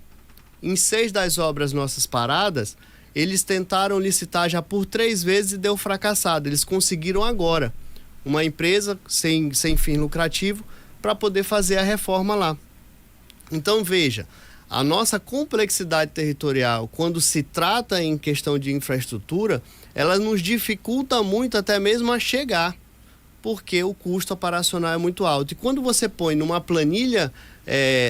Em 6 das obras nossas paradas, eles tentaram licitar já por 3 vezes e deu fracassado. Eles conseguiram agora uma empresa sem fim lucrativo para poder fazer a reforma lá. Então, veja, a nossa complexidade territorial, quando se trata em questão de infraestrutura, ela nos dificulta muito até mesmo a chegar, porque o custo operacional é muito alto. E quando você põe numa planilha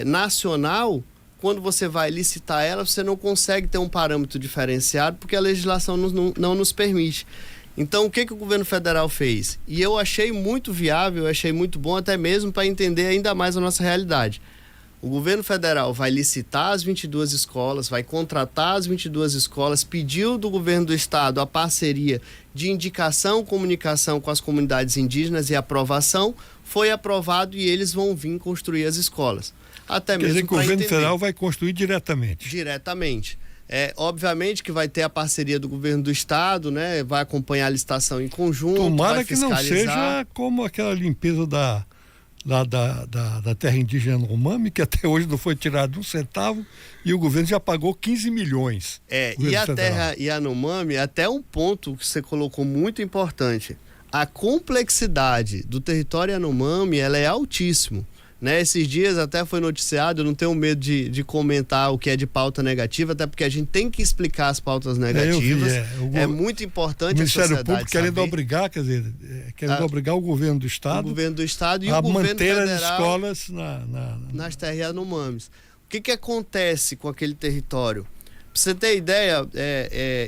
nacional, quando você vai licitar ela, você não consegue ter um parâmetro diferenciado, porque a legislação não nos permite. Então, o que o governo federal fez? E eu achei muito viável, eu achei muito bom, até mesmo para entender ainda mais a nossa realidade. O governo federal vai licitar as 22 escolas, vai contratar as 22 escolas, pediu do governo do estado a parceria de indicação, comunicação com as comunidades indígenas e aprovação, foi aprovado e eles vão vir construir as escolas. Até Quer dizer que o governo federal vai construir diretamente? Diretamente. Obviamente que vai ter a parceria do governo do estado, né? Vai acompanhar a licitação em conjunto, tomara vai fiscalizar. Que não seja como aquela limpeza da terra indígena Yanomami, que até hoje não foi tirado um centavo e o governo já pagou 15 milhões. E a terra Yanomami, até um ponto que você colocou muito importante, a complexidade do território Yanomami, ela é altíssima. Né? Esses dias até foi noticiado, eu não tenho medo de comentar o que é de pauta negativa, até porque a gente tem que explicar as pautas negativas. É muito importante o Ministério Público querendo obrigar, obrigar o governo do estado, e o governo manter federal as escolas nas terras Yanomamis. O que acontece com aquele território? Pra você ter ideia,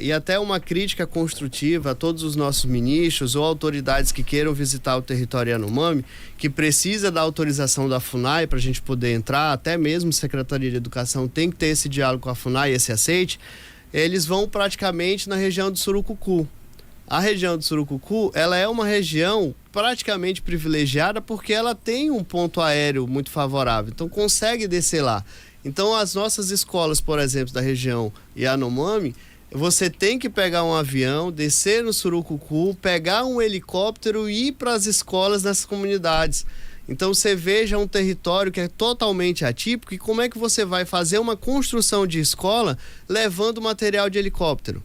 e até uma crítica construtiva a todos os nossos ministros ou autoridades que queiram visitar o território Yanomami, que precisa da autorização da FUNAI para a gente poder entrar, até mesmo a Secretaria de Educação tem que ter esse diálogo com a FUNAI, esse aceite, eles vão praticamente na região do Surucucu. A região do Surucucu, ela é uma região praticamente privilegiada porque ela tem um ponto aéreo muito favorável, então consegue descer lá. Então, as nossas escolas, por exemplo, da região Yanomami, você tem que pegar um avião, descer no Surucucu, pegar um helicóptero e ir para as escolas nessas comunidades. Então você veja um território que é totalmente atípico, e como é que você vai fazer uma construção de escola levando material de helicóptero?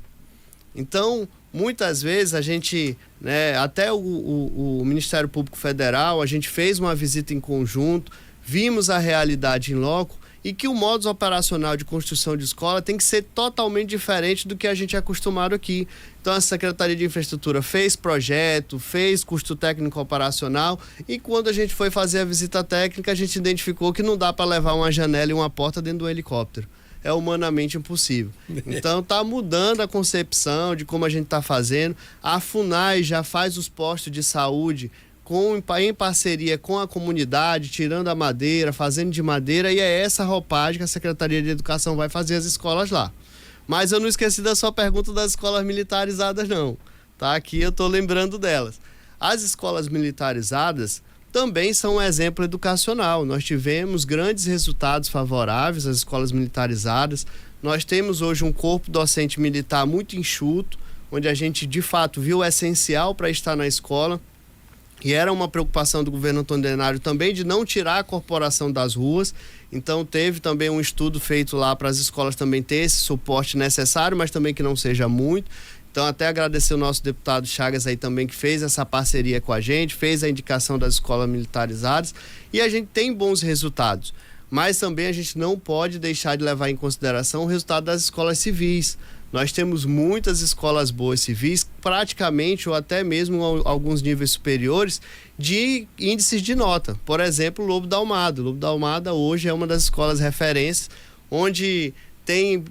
Então, muitas vezes a gente, né, até o Ministério Público Federal, a gente fez uma visita em conjunto, vimos a realidade em loco, e que o modus operacional de construção de escola tem que ser totalmente diferente do que a gente é acostumado aqui. Então a Secretaria de Infraestrutura fez projeto, fez custo técnico operacional, e quando a gente foi fazer a visita técnica, a gente identificou que não dá para levar uma janela e uma porta dentro do helicóptero. É humanamente impossível. Então está mudando a concepção de como a gente está fazendo. A FUNAI já faz os postos de saúde em parceria com a comunidade, tirando a madeira, fazendo de madeira, e é essa roupagem que a Secretaria de Educação vai fazer as escolas lá. Mas eu não esqueci da sua pergunta das escolas militarizadas, não. Tá? Aqui eu estou lembrando delas. As escolas militarizadas também são um exemplo educacional. Nós tivemos grandes resultados favoráveis às escolas militarizadas. Nós temos hoje um corpo docente militar muito enxuto, onde a gente de fato viu o essencial para estar na escola. E era uma preocupação do governo Antônio Denário também de não tirar a corporação das ruas. Então teve também um estudo feito lá para as escolas também ter esse suporte necessário, mas também que não seja muito. Então até agradecer o nosso deputado Chagas aí também, que fez essa parceria com a gente, fez a indicação das escolas militarizadas, e a gente tem bons resultados. Mas também a gente não pode deixar de levar em consideração o resultado das escolas civis. Nós temos muitas escolas boas civis, praticamente ou até mesmo alguns níveis superiores de índices de nota. Por exemplo, o Lobo da Almada. O Lobo da Almada hoje é uma das escolas referências, onde tem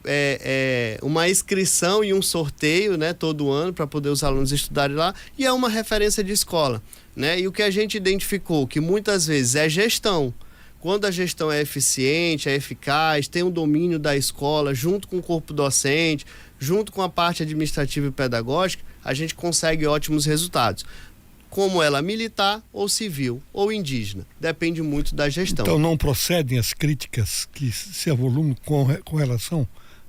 uma inscrição e um sorteio, né, todo ano para poder os alunos estudarem lá, e é uma referência de escola, né? E o que a gente identificou, que muitas vezes é gestão. Quando a gestão é eficiente, é eficaz, tem um domínio da escola junto com o corpo docente, junto com a parte administrativa e pedagógica, a gente consegue ótimos resultados. Como ela militar ou civil ou indígena, depende muito da gestão. Então não procedem as críticas que se avolumam com relação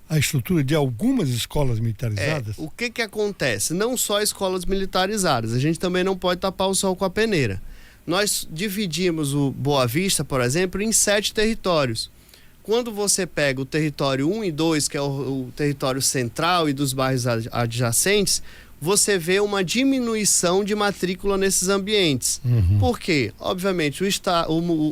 à estrutura de algumas escolas militarizadas? O que acontece? Não só escolas militarizadas, a gente também não pode tapar o sol com a peneira. Nós dividimos o Boa Vista, por exemplo, em 7 territórios. Quando você pega o território 1 e 2, que é o território central e dos bairros adjacentes, você vê uma diminuição de matrícula nesses ambientes. Uhum. Por quê? Obviamente,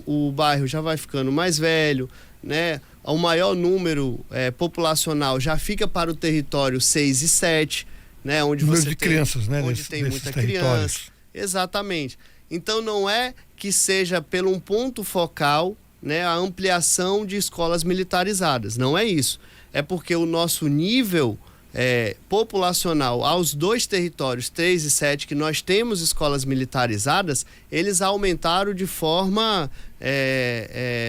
o bairro já vai ficando mais velho, né? O maior número populacional já fica para o território 6 e 7, né? Onde número você de tem, crianças, né? onde tem muita criança. Exatamente. Então não é que seja pelo um ponto focal, né, a ampliação de escolas militarizadas. Não é isso. É porque o nosso nível populacional aos 2 territórios, 3 e 7, que nós temos escolas militarizadas, eles aumentaram de forma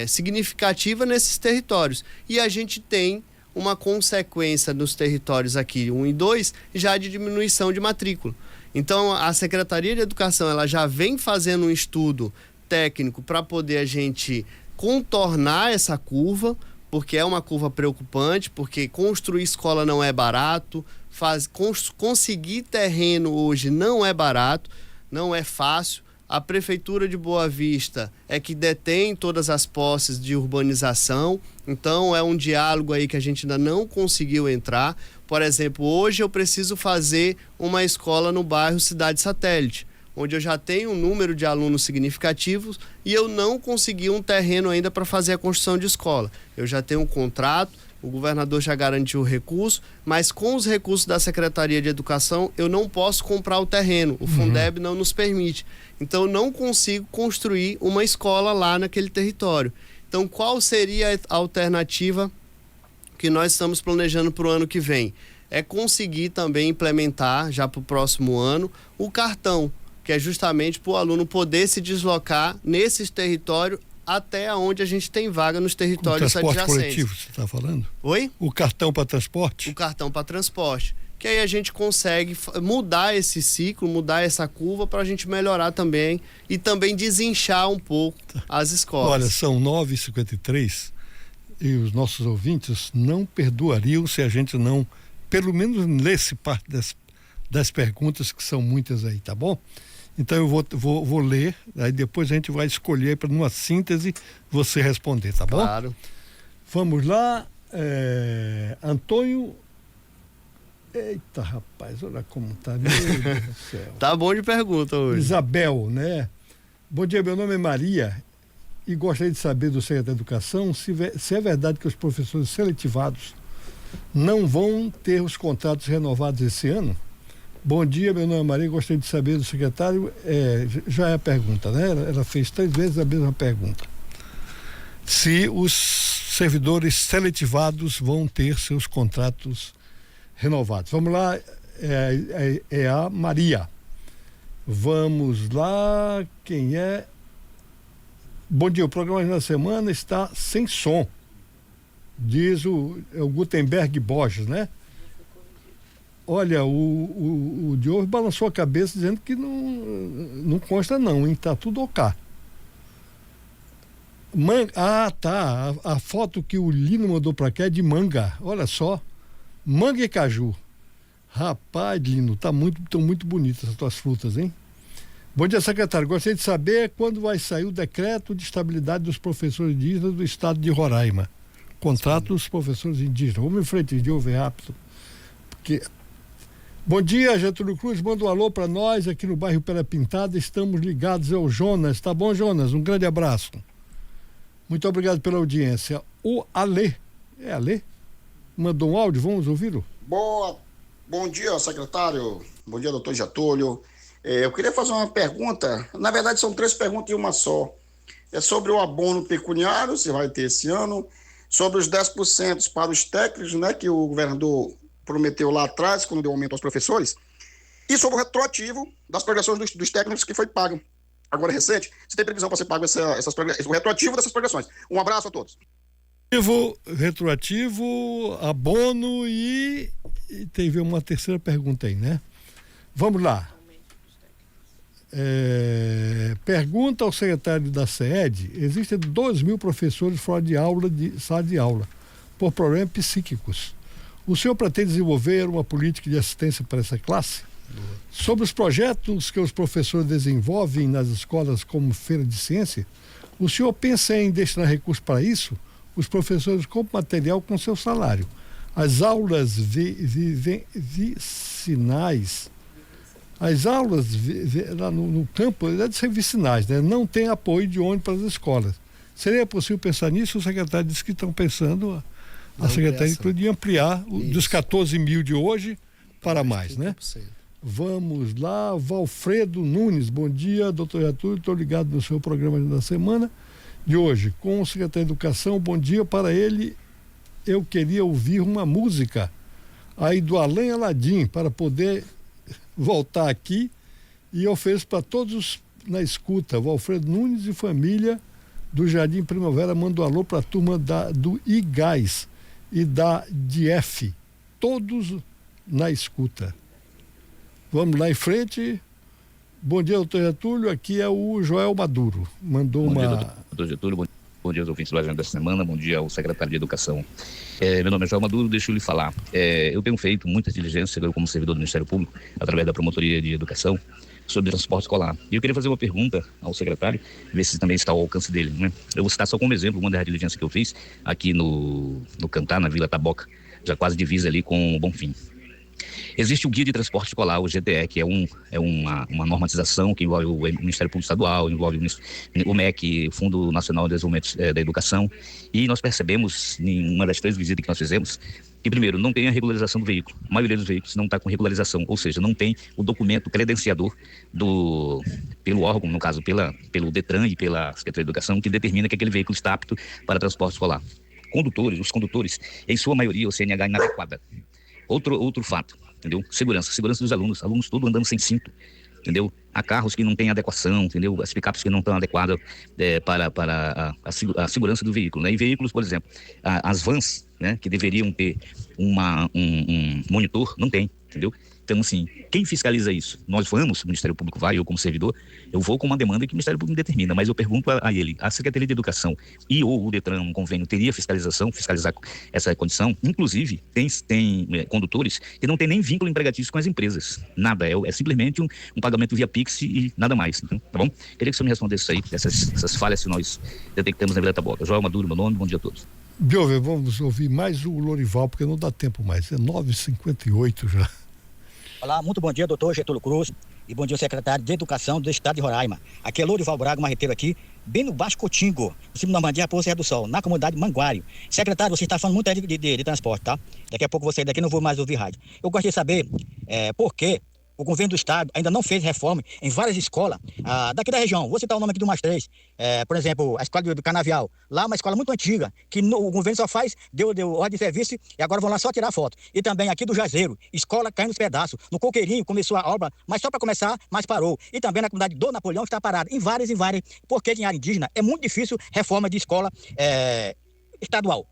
significativa nesses territórios. E a gente tem uma consequência nos territórios aqui, 1 e 2, já de diminuição de matrícula. Então, a Secretaria de Educação ela já vem fazendo um estudo técnico para poder a gente contornar essa curva, porque é uma curva preocupante, porque construir escola não é barato, conseguir terreno hoje não é barato, não é fácil. A Prefeitura de Boa Vista é que detém todas as posses de urbanização, então é um diálogo aí que a gente ainda não conseguiu entrar. Por exemplo, hoje eu preciso fazer uma escola no bairro Cidade Satélite, onde eu já tenho um número de alunos significativos e eu não consegui um terreno ainda para fazer a construção de escola. Eu já tenho um contrato, o governador já garantiu o recurso, mas com os recursos da Secretaria de Educação eu não posso comprar o terreno, o Fundeb não nos permite. Então eu não consigo construir uma escola lá naquele território. Então qual seria a alternativa que nós estamos planejando para o ano que vem? É conseguir também implementar, já para o próximo ano, o cartão, que é justamente para o aluno poder se deslocar nesses territórios até onde a gente tem vaga nos territórios adjacentes. O transporte coletivo, você está falando? Oi? O cartão para transporte? O cartão para transporte. Que aí a gente consegue mudar esse ciclo, mudar essa curva para a gente melhorar também e também desinchar um pouco as escolas. Olha, são 9h53 e os nossos ouvintes não perdoariam se a gente não pelo menos lesse parte das perguntas, que são muitas aí, tá bom? Então eu vou ler, aí depois a gente vai escolher para numa síntese você responder, tá bom? Claro. Vamos lá, Antônio. Eita, rapaz, olha como tá, meu Deus do céu. Tá bom de pergunta hoje. Isabel, né? Bom dia, meu nome é Maria e gostaria de saber do secretário da Educação se é verdade que os professores seletivados não vão ter os contratos renovados esse ano. Bom dia, meu nome é Maria, gostaria de saber do secretário, já é a pergunta, né? Ela fez 3 vezes a mesma pergunta. Se os servidores seletivados vão ter seus contratos renovados. Vamos lá, é a Maria. Vamos lá, quem é? Bom dia, o programa da semana está sem som, diz o Gutenberg Borges, né? Olha, o Diogo balançou a cabeça dizendo que não consta não, hein? Tá tudo ok. Tá, a foto que o Lino mandou pra cá é de manga, olha só, manga e caju. Rapaz, Lino, estão muito bonitas as tuas frutas, hein? Bom dia, secretário. Gostaria de saber quando vai sair o decreto de estabilidade dos professores indígenas do estado de Roraima. Contrato dos professores indígenas. Vamos em frente, de ouvir rápido. Porque... Bom dia, Getúlio Cruz. Manda um alô para nós aqui no bairro Pera Pintada. Estamos ligados, é o Jonas. Tá bom, Jonas? Um grande abraço. Muito obrigado pela audiência. O Alê. É Alê? Mandou um áudio, vamos ouvi-lo? Bom dia, secretário. Bom dia, doutor Getúlio. Eu queria fazer uma pergunta, na verdade são 3 perguntas em uma só. É sobre o abono pecuniário, se vai ter esse ano, sobre os 10% para os técnicos, né, que o governador prometeu lá atrás, quando deu aumento aos professores, e sobre o retroativo das progressões dos técnicos que foi pago. Agora recente, se tem previsão para ser pago o retroativo dessas progressões. Um abraço a todos. Retroativo, abono e teve uma terceira pergunta aí, né? Vamos lá. Pergunta ao secretário da SEED: existem 2.000 professores fora de sala de aula por problemas psíquicos. O senhor pretende desenvolver uma política de assistência para essa classe? Sobre os projetos que os professores desenvolvem nas escolas como feira de ciência, o senhor pensa em destinar recursos para isso? Os professores compram material com seu salário. As aulas vicinais, as aulas lá no campo, deve ser vicinais, né? Não tem apoio de ônibus para as escolas. Seria possível pensar nisso? O secretário disse que estão pensando, a secretaria de ampliar dos 14 mil de hoje para mais, né? Vamos lá, Valfredo Nunes. Bom dia, doutor Getúlio, estou ligado no seu programa da semana de hoje com o secretário de Educação. Bom dia para ele. Eu queria ouvir uma música aí do Alain Aladim para poder voltar aqui, e ofereço para todos na escuta. Valfredo Nunes e família do Jardim Primavera, manda um alô para a turma do IGAS e da DF, todos na escuta. Vamos lá em frente. Bom dia, doutor Getúlio, aqui é o Joel Maduro, mandou Bom dia, doutor Getúlio, bom dia aos ouvintes do Agenda da Semana, bom dia ao secretário de Educação. Meu nome é Joel Maduro, deixa eu lhe falar. Eu tenho feito muita diligência, eu como servidor do Ministério Público, através da Promotoria de Educação, sobre transporte escolar. E eu queria fazer uma pergunta ao secretário, ver se também está ao alcance dele, né? Eu vou citar só como exemplo uma das diligências que eu fiz aqui no Cantá, na Vila Taboca, já quase divisa ali com o Bonfim. Existe o Guia de Transporte Escolar, o GTE, que é uma normatização que envolve o Ministério Público Estadual, envolve o MEC, o Fundo Nacional de Desenvolvimento da Educação, e nós percebemos, em uma das 3 visitas que nós fizemos, que, primeiro, não tem a regularização do veículo. A maioria dos veículos não está com regularização, ou seja, não tem o documento credenciador pelo órgão, no caso, pelo DETRAN e pela Secretaria de Educação, que determina que aquele veículo está apto para transporte escolar. Os condutores, em sua maioria, o CNH inadequada. Outro fato, entendeu? Segurança dos alunos todos andando sem cinto, entendeu? Há carros que não têm adequação, entendeu? As picapes que não estão adequadas para a segurança do veículo, né? E veículos, por exemplo, as vans, né, que deveriam ter um monitor, não tem, entendeu? Então, assim, quem fiscaliza isso? Nós vamos, o Ministério Público vai, eu como servidor, eu vou com uma demanda que o Ministério Público determina, mas eu pergunto a ele, a Secretaria de Educação e ou o Detran, um convênio, teria fiscalizar essa condição? Inclusive, tem condutores que não tem nem vínculo empregatício com as empresas, nada, é simplesmente um pagamento via Pix e nada mais, então, tá bom? Queria que o senhor me respondesse aí, essas falhas que nós detectamos na Vila Taboca. Joel Maduro, meu nome, bom dia a todos. Vamos ouvir mais o Lorival, porque não dá tempo mais, é 9h58 já. Olá, muito bom dia, doutor Getúlio Cruz, e bom dia, secretário de Educação do Estado de Roraima. Aqui é Lorival Braga, marreteiro aqui, bem no Baixo Cotingo, no cima da Normandia, Poço Serra do Sol, na comunidade Manguário. Secretário, você está falando muito aí de transporte, tá? Daqui a pouco você daqui não vou mais ouvir rádio. Eu gostaria de saber por que o governo do estado ainda não fez reforma em várias escolas daqui da região. Vou citar o nome aqui do mais três. Por exemplo, a escola do Canavial. Lá é uma escola muito antiga, que o governo só deu ordem de serviço e agora vão lá só tirar foto. E também aqui do Jazeiro, escola caindo nos pedaços. No Coqueirinho começou a obra, mas só para começar, mas parou. E também na comunidade do Napoleão está parada. Em várias. Porque em área indígena é muito difícil reforma de escola estadual.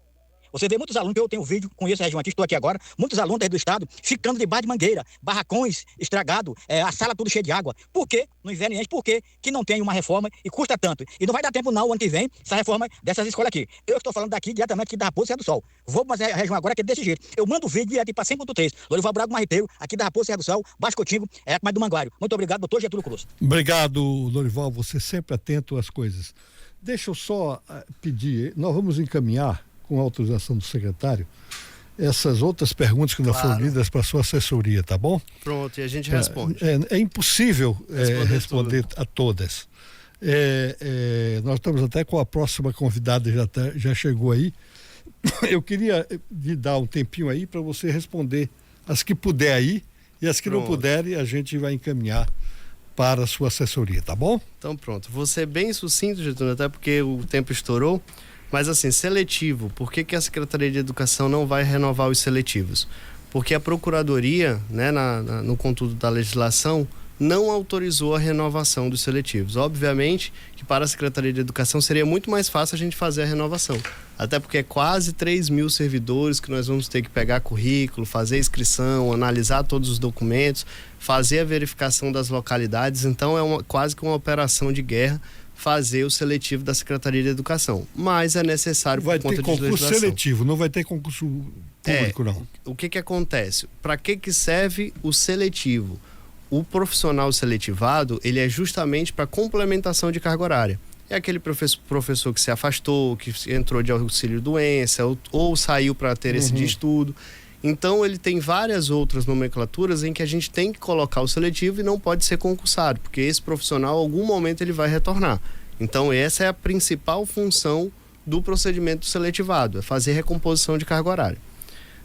Você vê muitos alunos, eu tenho vídeo, conheço a região aqui, estou aqui agora, muitos alunos do estado ficando debaixo de mangueira, barracões estragados, a sala tudo cheia de água. Por quê? No inverno, por quê que não tem uma reforma e custa tanto? E não vai dar tempo não, o ano que vem, essa reforma dessas escolas aqui. Eu estou falando daqui, diretamente aqui da Raposa Serra do Sol. Vou para a região agora que é desse jeito. Eu mando o vídeo direto para 100.3, Lorival Braga, marreteiro, aqui da Raposa Serra do Sol, Baixo Cotingo, mais do Manguário. Muito obrigado, doutor Getúlio Cruz. Obrigado, Lorival, você sempre atento às coisas. Deixa eu só pedir, nós vamos encaminhar, com a autorização do secretário, essas outras perguntas que não foram lidas para a sua assessoria, tá bom? Pronto, e a gente responde. É impossível responder a todas. Nós estamos até com a próxima convidada, já chegou aí. Eu queria lhe dar um tempinho aí para você responder as que puder aí, e as que não puderem a gente vai encaminhar para a sua assessoria, tá bom? Então pronto, vou ser bem sucinto, Getúlio, até porque o tempo estourou. Mas assim, seletivo, por que a Secretaria de Educação não vai renovar os seletivos? Porque a Procuradoria, né, no conteúdo da legislação, não autorizou a renovação dos seletivos. Obviamente que para a Secretaria de Educação seria muito mais fácil a gente fazer a renovação. Até porque é quase 3.000 servidores que nós vamos ter que pegar currículo, fazer inscrição, analisar todos os documentos, fazer a verificação das localidades. Então é quase que uma operação de guerra fazer o seletivo da Secretaria de Educação, mas é necessário por conta de legislação. Vai ter concurso seletivo, não vai ter concurso público, não. O que acontece? Para que serve o seletivo? O profissional seletivado, ele é justamente para complementação de carga horária. É aquele professor que se afastou, que entrou de auxílio-doença ou saiu para ter esse de estudo. Então, ele tem várias outras nomenclaturas em que a gente tem que colocar o seletivo e não pode ser concursado, porque esse profissional, em algum momento, ele vai retornar. Então, essa é a principal função do procedimento seletivado, é fazer recomposição de carga horária.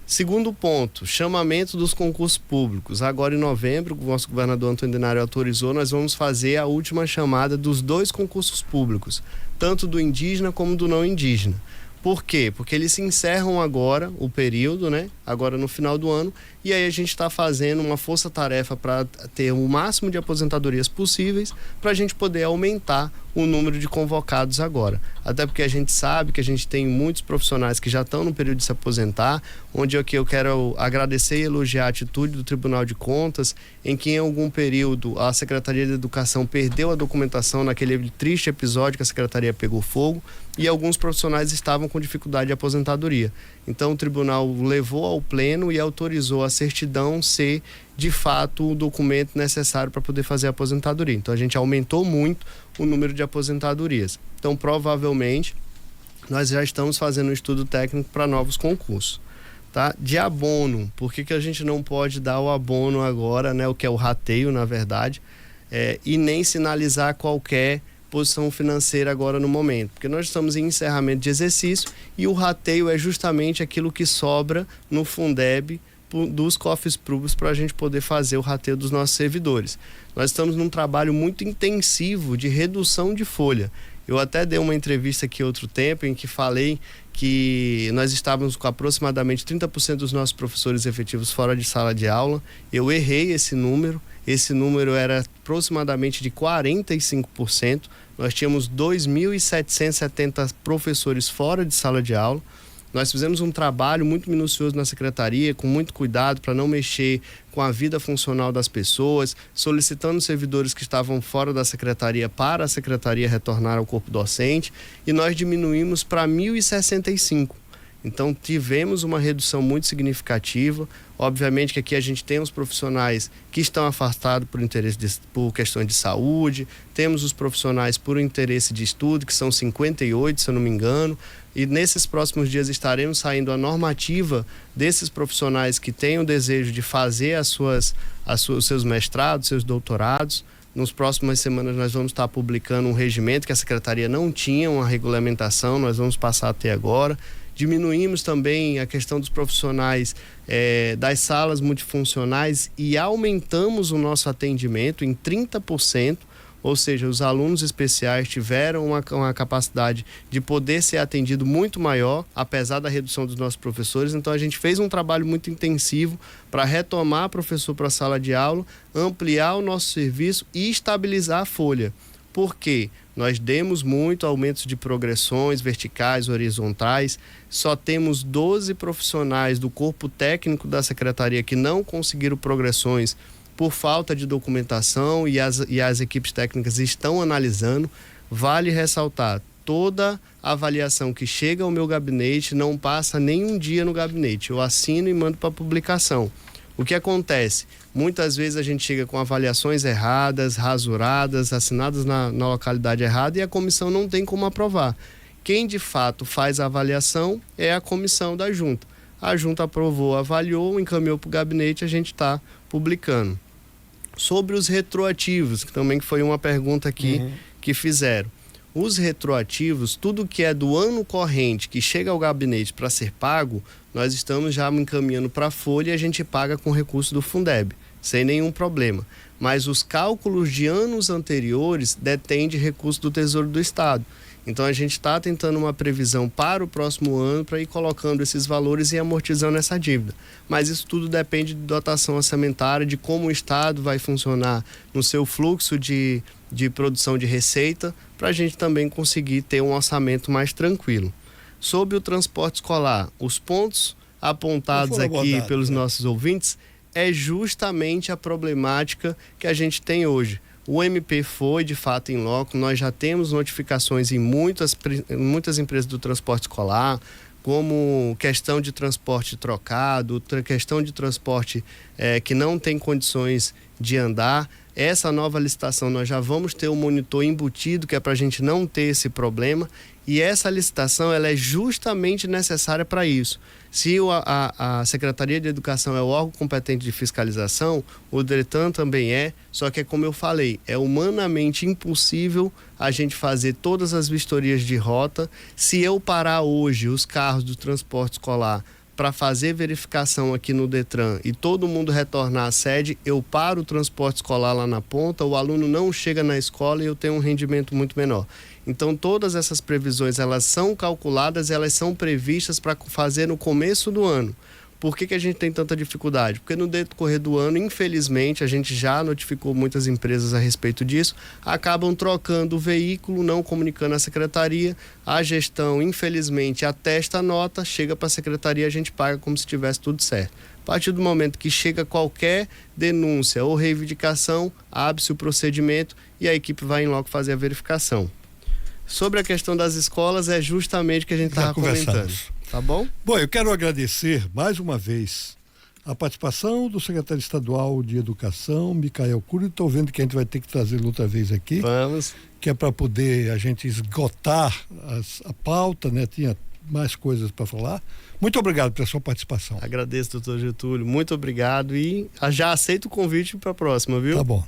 Segundo ponto, chamamento dos concursos públicos. Agora, em novembro, o nosso governador Antônio Denário autorizou, nós vamos fazer a última chamada dos 2 concursos públicos, tanto do indígena como do não indígena. Por quê? Porque eles se encerram agora, o período, né? Agora no final do ano, e aí a gente está fazendo uma força-tarefa para ter o máximo de aposentadorias possíveis para a gente poder aumentar o número de convocados agora. Até porque a gente sabe que a gente tem muitos profissionais que já estão no período de se aposentar, onde aqui eu quero agradecer e elogiar a atitude do Tribunal de Contas, em que em algum período a Secretaria de Educação perdeu a documentação naquele triste episódio que a Secretaria pegou fogo, e alguns profissionais estavam com dificuldade de aposentadoria. Então o tribunal levou ao pleno e autorizou a certidão ser, de fato, o documento necessário para poder fazer a aposentadoria. Então a gente aumentou muito o número de aposentadorias. Então provavelmente nós já estamos fazendo um estudo técnico para novos concursos. Tá? De abono, por que a gente não pode dar o abono agora, né? O que é o rateio, na verdade, e nem sinalizar qualquer posição financeira agora no momento, porque nós estamos em encerramento de exercício e o rateio é justamente aquilo que sobra no Fundeb dos cofres públicos para a gente poder fazer o rateio dos nossos servidores. Nós estamos num trabalho muito intensivo de redução de folha. Eu até dei uma entrevista aqui outro tempo em que falei que nós estávamos com aproximadamente 30% dos nossos professores efetivos fora de sala de aula. Eu errei esse número era aproximadamente de 45%. Nós tínhamos 2.770 professores fora de sala de aula. Nós fizemos um trabalho muito minucioso na secretaria, com muito cuidado para não mexer com a vida funcional das pessoas, solicitando servidores que estavam fora da secretaria para a secretaria retornar ao corpo docente, e nós diminuímos para 1.065. Então, tivemos uma redução muito significativa. Obviamente que aqui a gente tem os profissionais que estão afastados por questões de saúde, temos os profissionais por interesse de estudo, que são 58, se eu não me engano, e nesses próximos dias estaremos saindo a normativa desses profissionais que têm o desejo de fazer os seus mestrados, seus doutorados. Nas próximas semanas nós vamos estar publicando um regimento que a Secretaria não tinha uma regulamentação, nós vamos passar até agora. Diminuímos também a questão dos profissionais das salas multifuncionais e aumentamos o nosso atendimento em 30%, ou seja, os alunos especiais tiveram uma capacidade de poder ser atendido muito maior, apesar da redução dos nossos professores. Então a gente fez um trabalho muito intensivo para retomar professor para a sala de aula, ampliar o nosso serviço e estabilizar a folha. Por quê? Nós demos muito aumentos de progressões verticais, horizontais, só temos 12 profissionais do corpo técnico da secretaria que não conseguiram progressões por falta de documentação, e as equipes técnicas estão analisando. Vale ressaltar, toda avaliação que chega ao meu gabinete não passa nem um dia no gabinete, eu assino e mando para publicação. O que acontece? Muitas vezes a gente chega com avaliações erradas, rasuradas, assinadas na localidade errada, e a comissão não tem como aprovar. Quem de fato faz a avaliação é a comissão da junta. A junta aprovou, avaliou, encaminhou para o gabinete, a gente está publicando. Sobre os retroativos, que também foi uma pergunta aqui que fizeram. Os retroativos, tudo que é do ano corrente que chega ao gabinete para ser pago, nós estamos já encaminhando para a folha e a gente paga com recurso do Fundeb, sem nenhum problema. Mas os cálculos de anos anteriores detêm de recurso do Tesouro do Estado. Então a gente está tentando uma previsão para o próximo ano para ir colocando esses valores e amortizando essa dívida. Mas isso tudo depende de dotação orçamentária, de como o Estado vai funcionar no seu fluxo de produção de receita, para a gente também conseguir ter um orçamento mais tranquilo. Sobre o transporte escolar, os pontos apontados aqui pelos nossos ouvintes é justamente a problemática que a gente tem hoje. O MP foi, de fato, em loco. Nós já temos notificações em muitas empresas do transporte escolar, como questão de transporte trocado, questão de transporte que não tem condições de andar. Essa nova licitação nós já vamos ter um monitor embutido, que é para a gente não ter esse problema. E essa licitação ela é justamente necessária para isso. Se a Secretaria de Educação é o órgão competente de fiscalização, o DRETAN também é, só que como eu falei, é humanamente impossível a gente fazer todas as vistorias de rota. Se eu parar hoje os carros do transporte escolar para fazer verificação aqui no DETRAN e todo mundo retornar à sede, eu paro o transporte escolar lá na ponta, o aluno não chega na escola e eu tenho um rendimento muito menor. Então todas essas previsões, elas são calculadas, elas são previstas para fazer no começo do ano. Por que a gente tem tanta dificuldade? Porque no decorrer do ano, infelizmente, a gente já notificou muitas empresas a respeito disso, acabam trocando o veículo, não comunicando à secretaria, a gestão, infelizmente, atesta a nota, chega para a secretaria e a gente paga como se tivesse tudo certo. A partir do momento que chega qualquer denúncia ou reivindicação, abre-se o procedimento e a equipe vai em loco fazer a verificação. Sobre a questão das escolas, é justamente o que a gente estava comentando. Tá bom? Bom, eu quero agradecer mais uma vez a participação do secretário estadual de Educação, Micael Cury. Estou vendo que a gente vai ter que trazê-lo outra vez aqui. Vamos. Que é para poder a gente esgotar a pauta, né? Tinha mais coisas para falar. Muito obrigado pela sua participação. Agradeço, doutor Getúlio. Muito obrigado e já aceito o convite para a próxima, viu? Tá bom.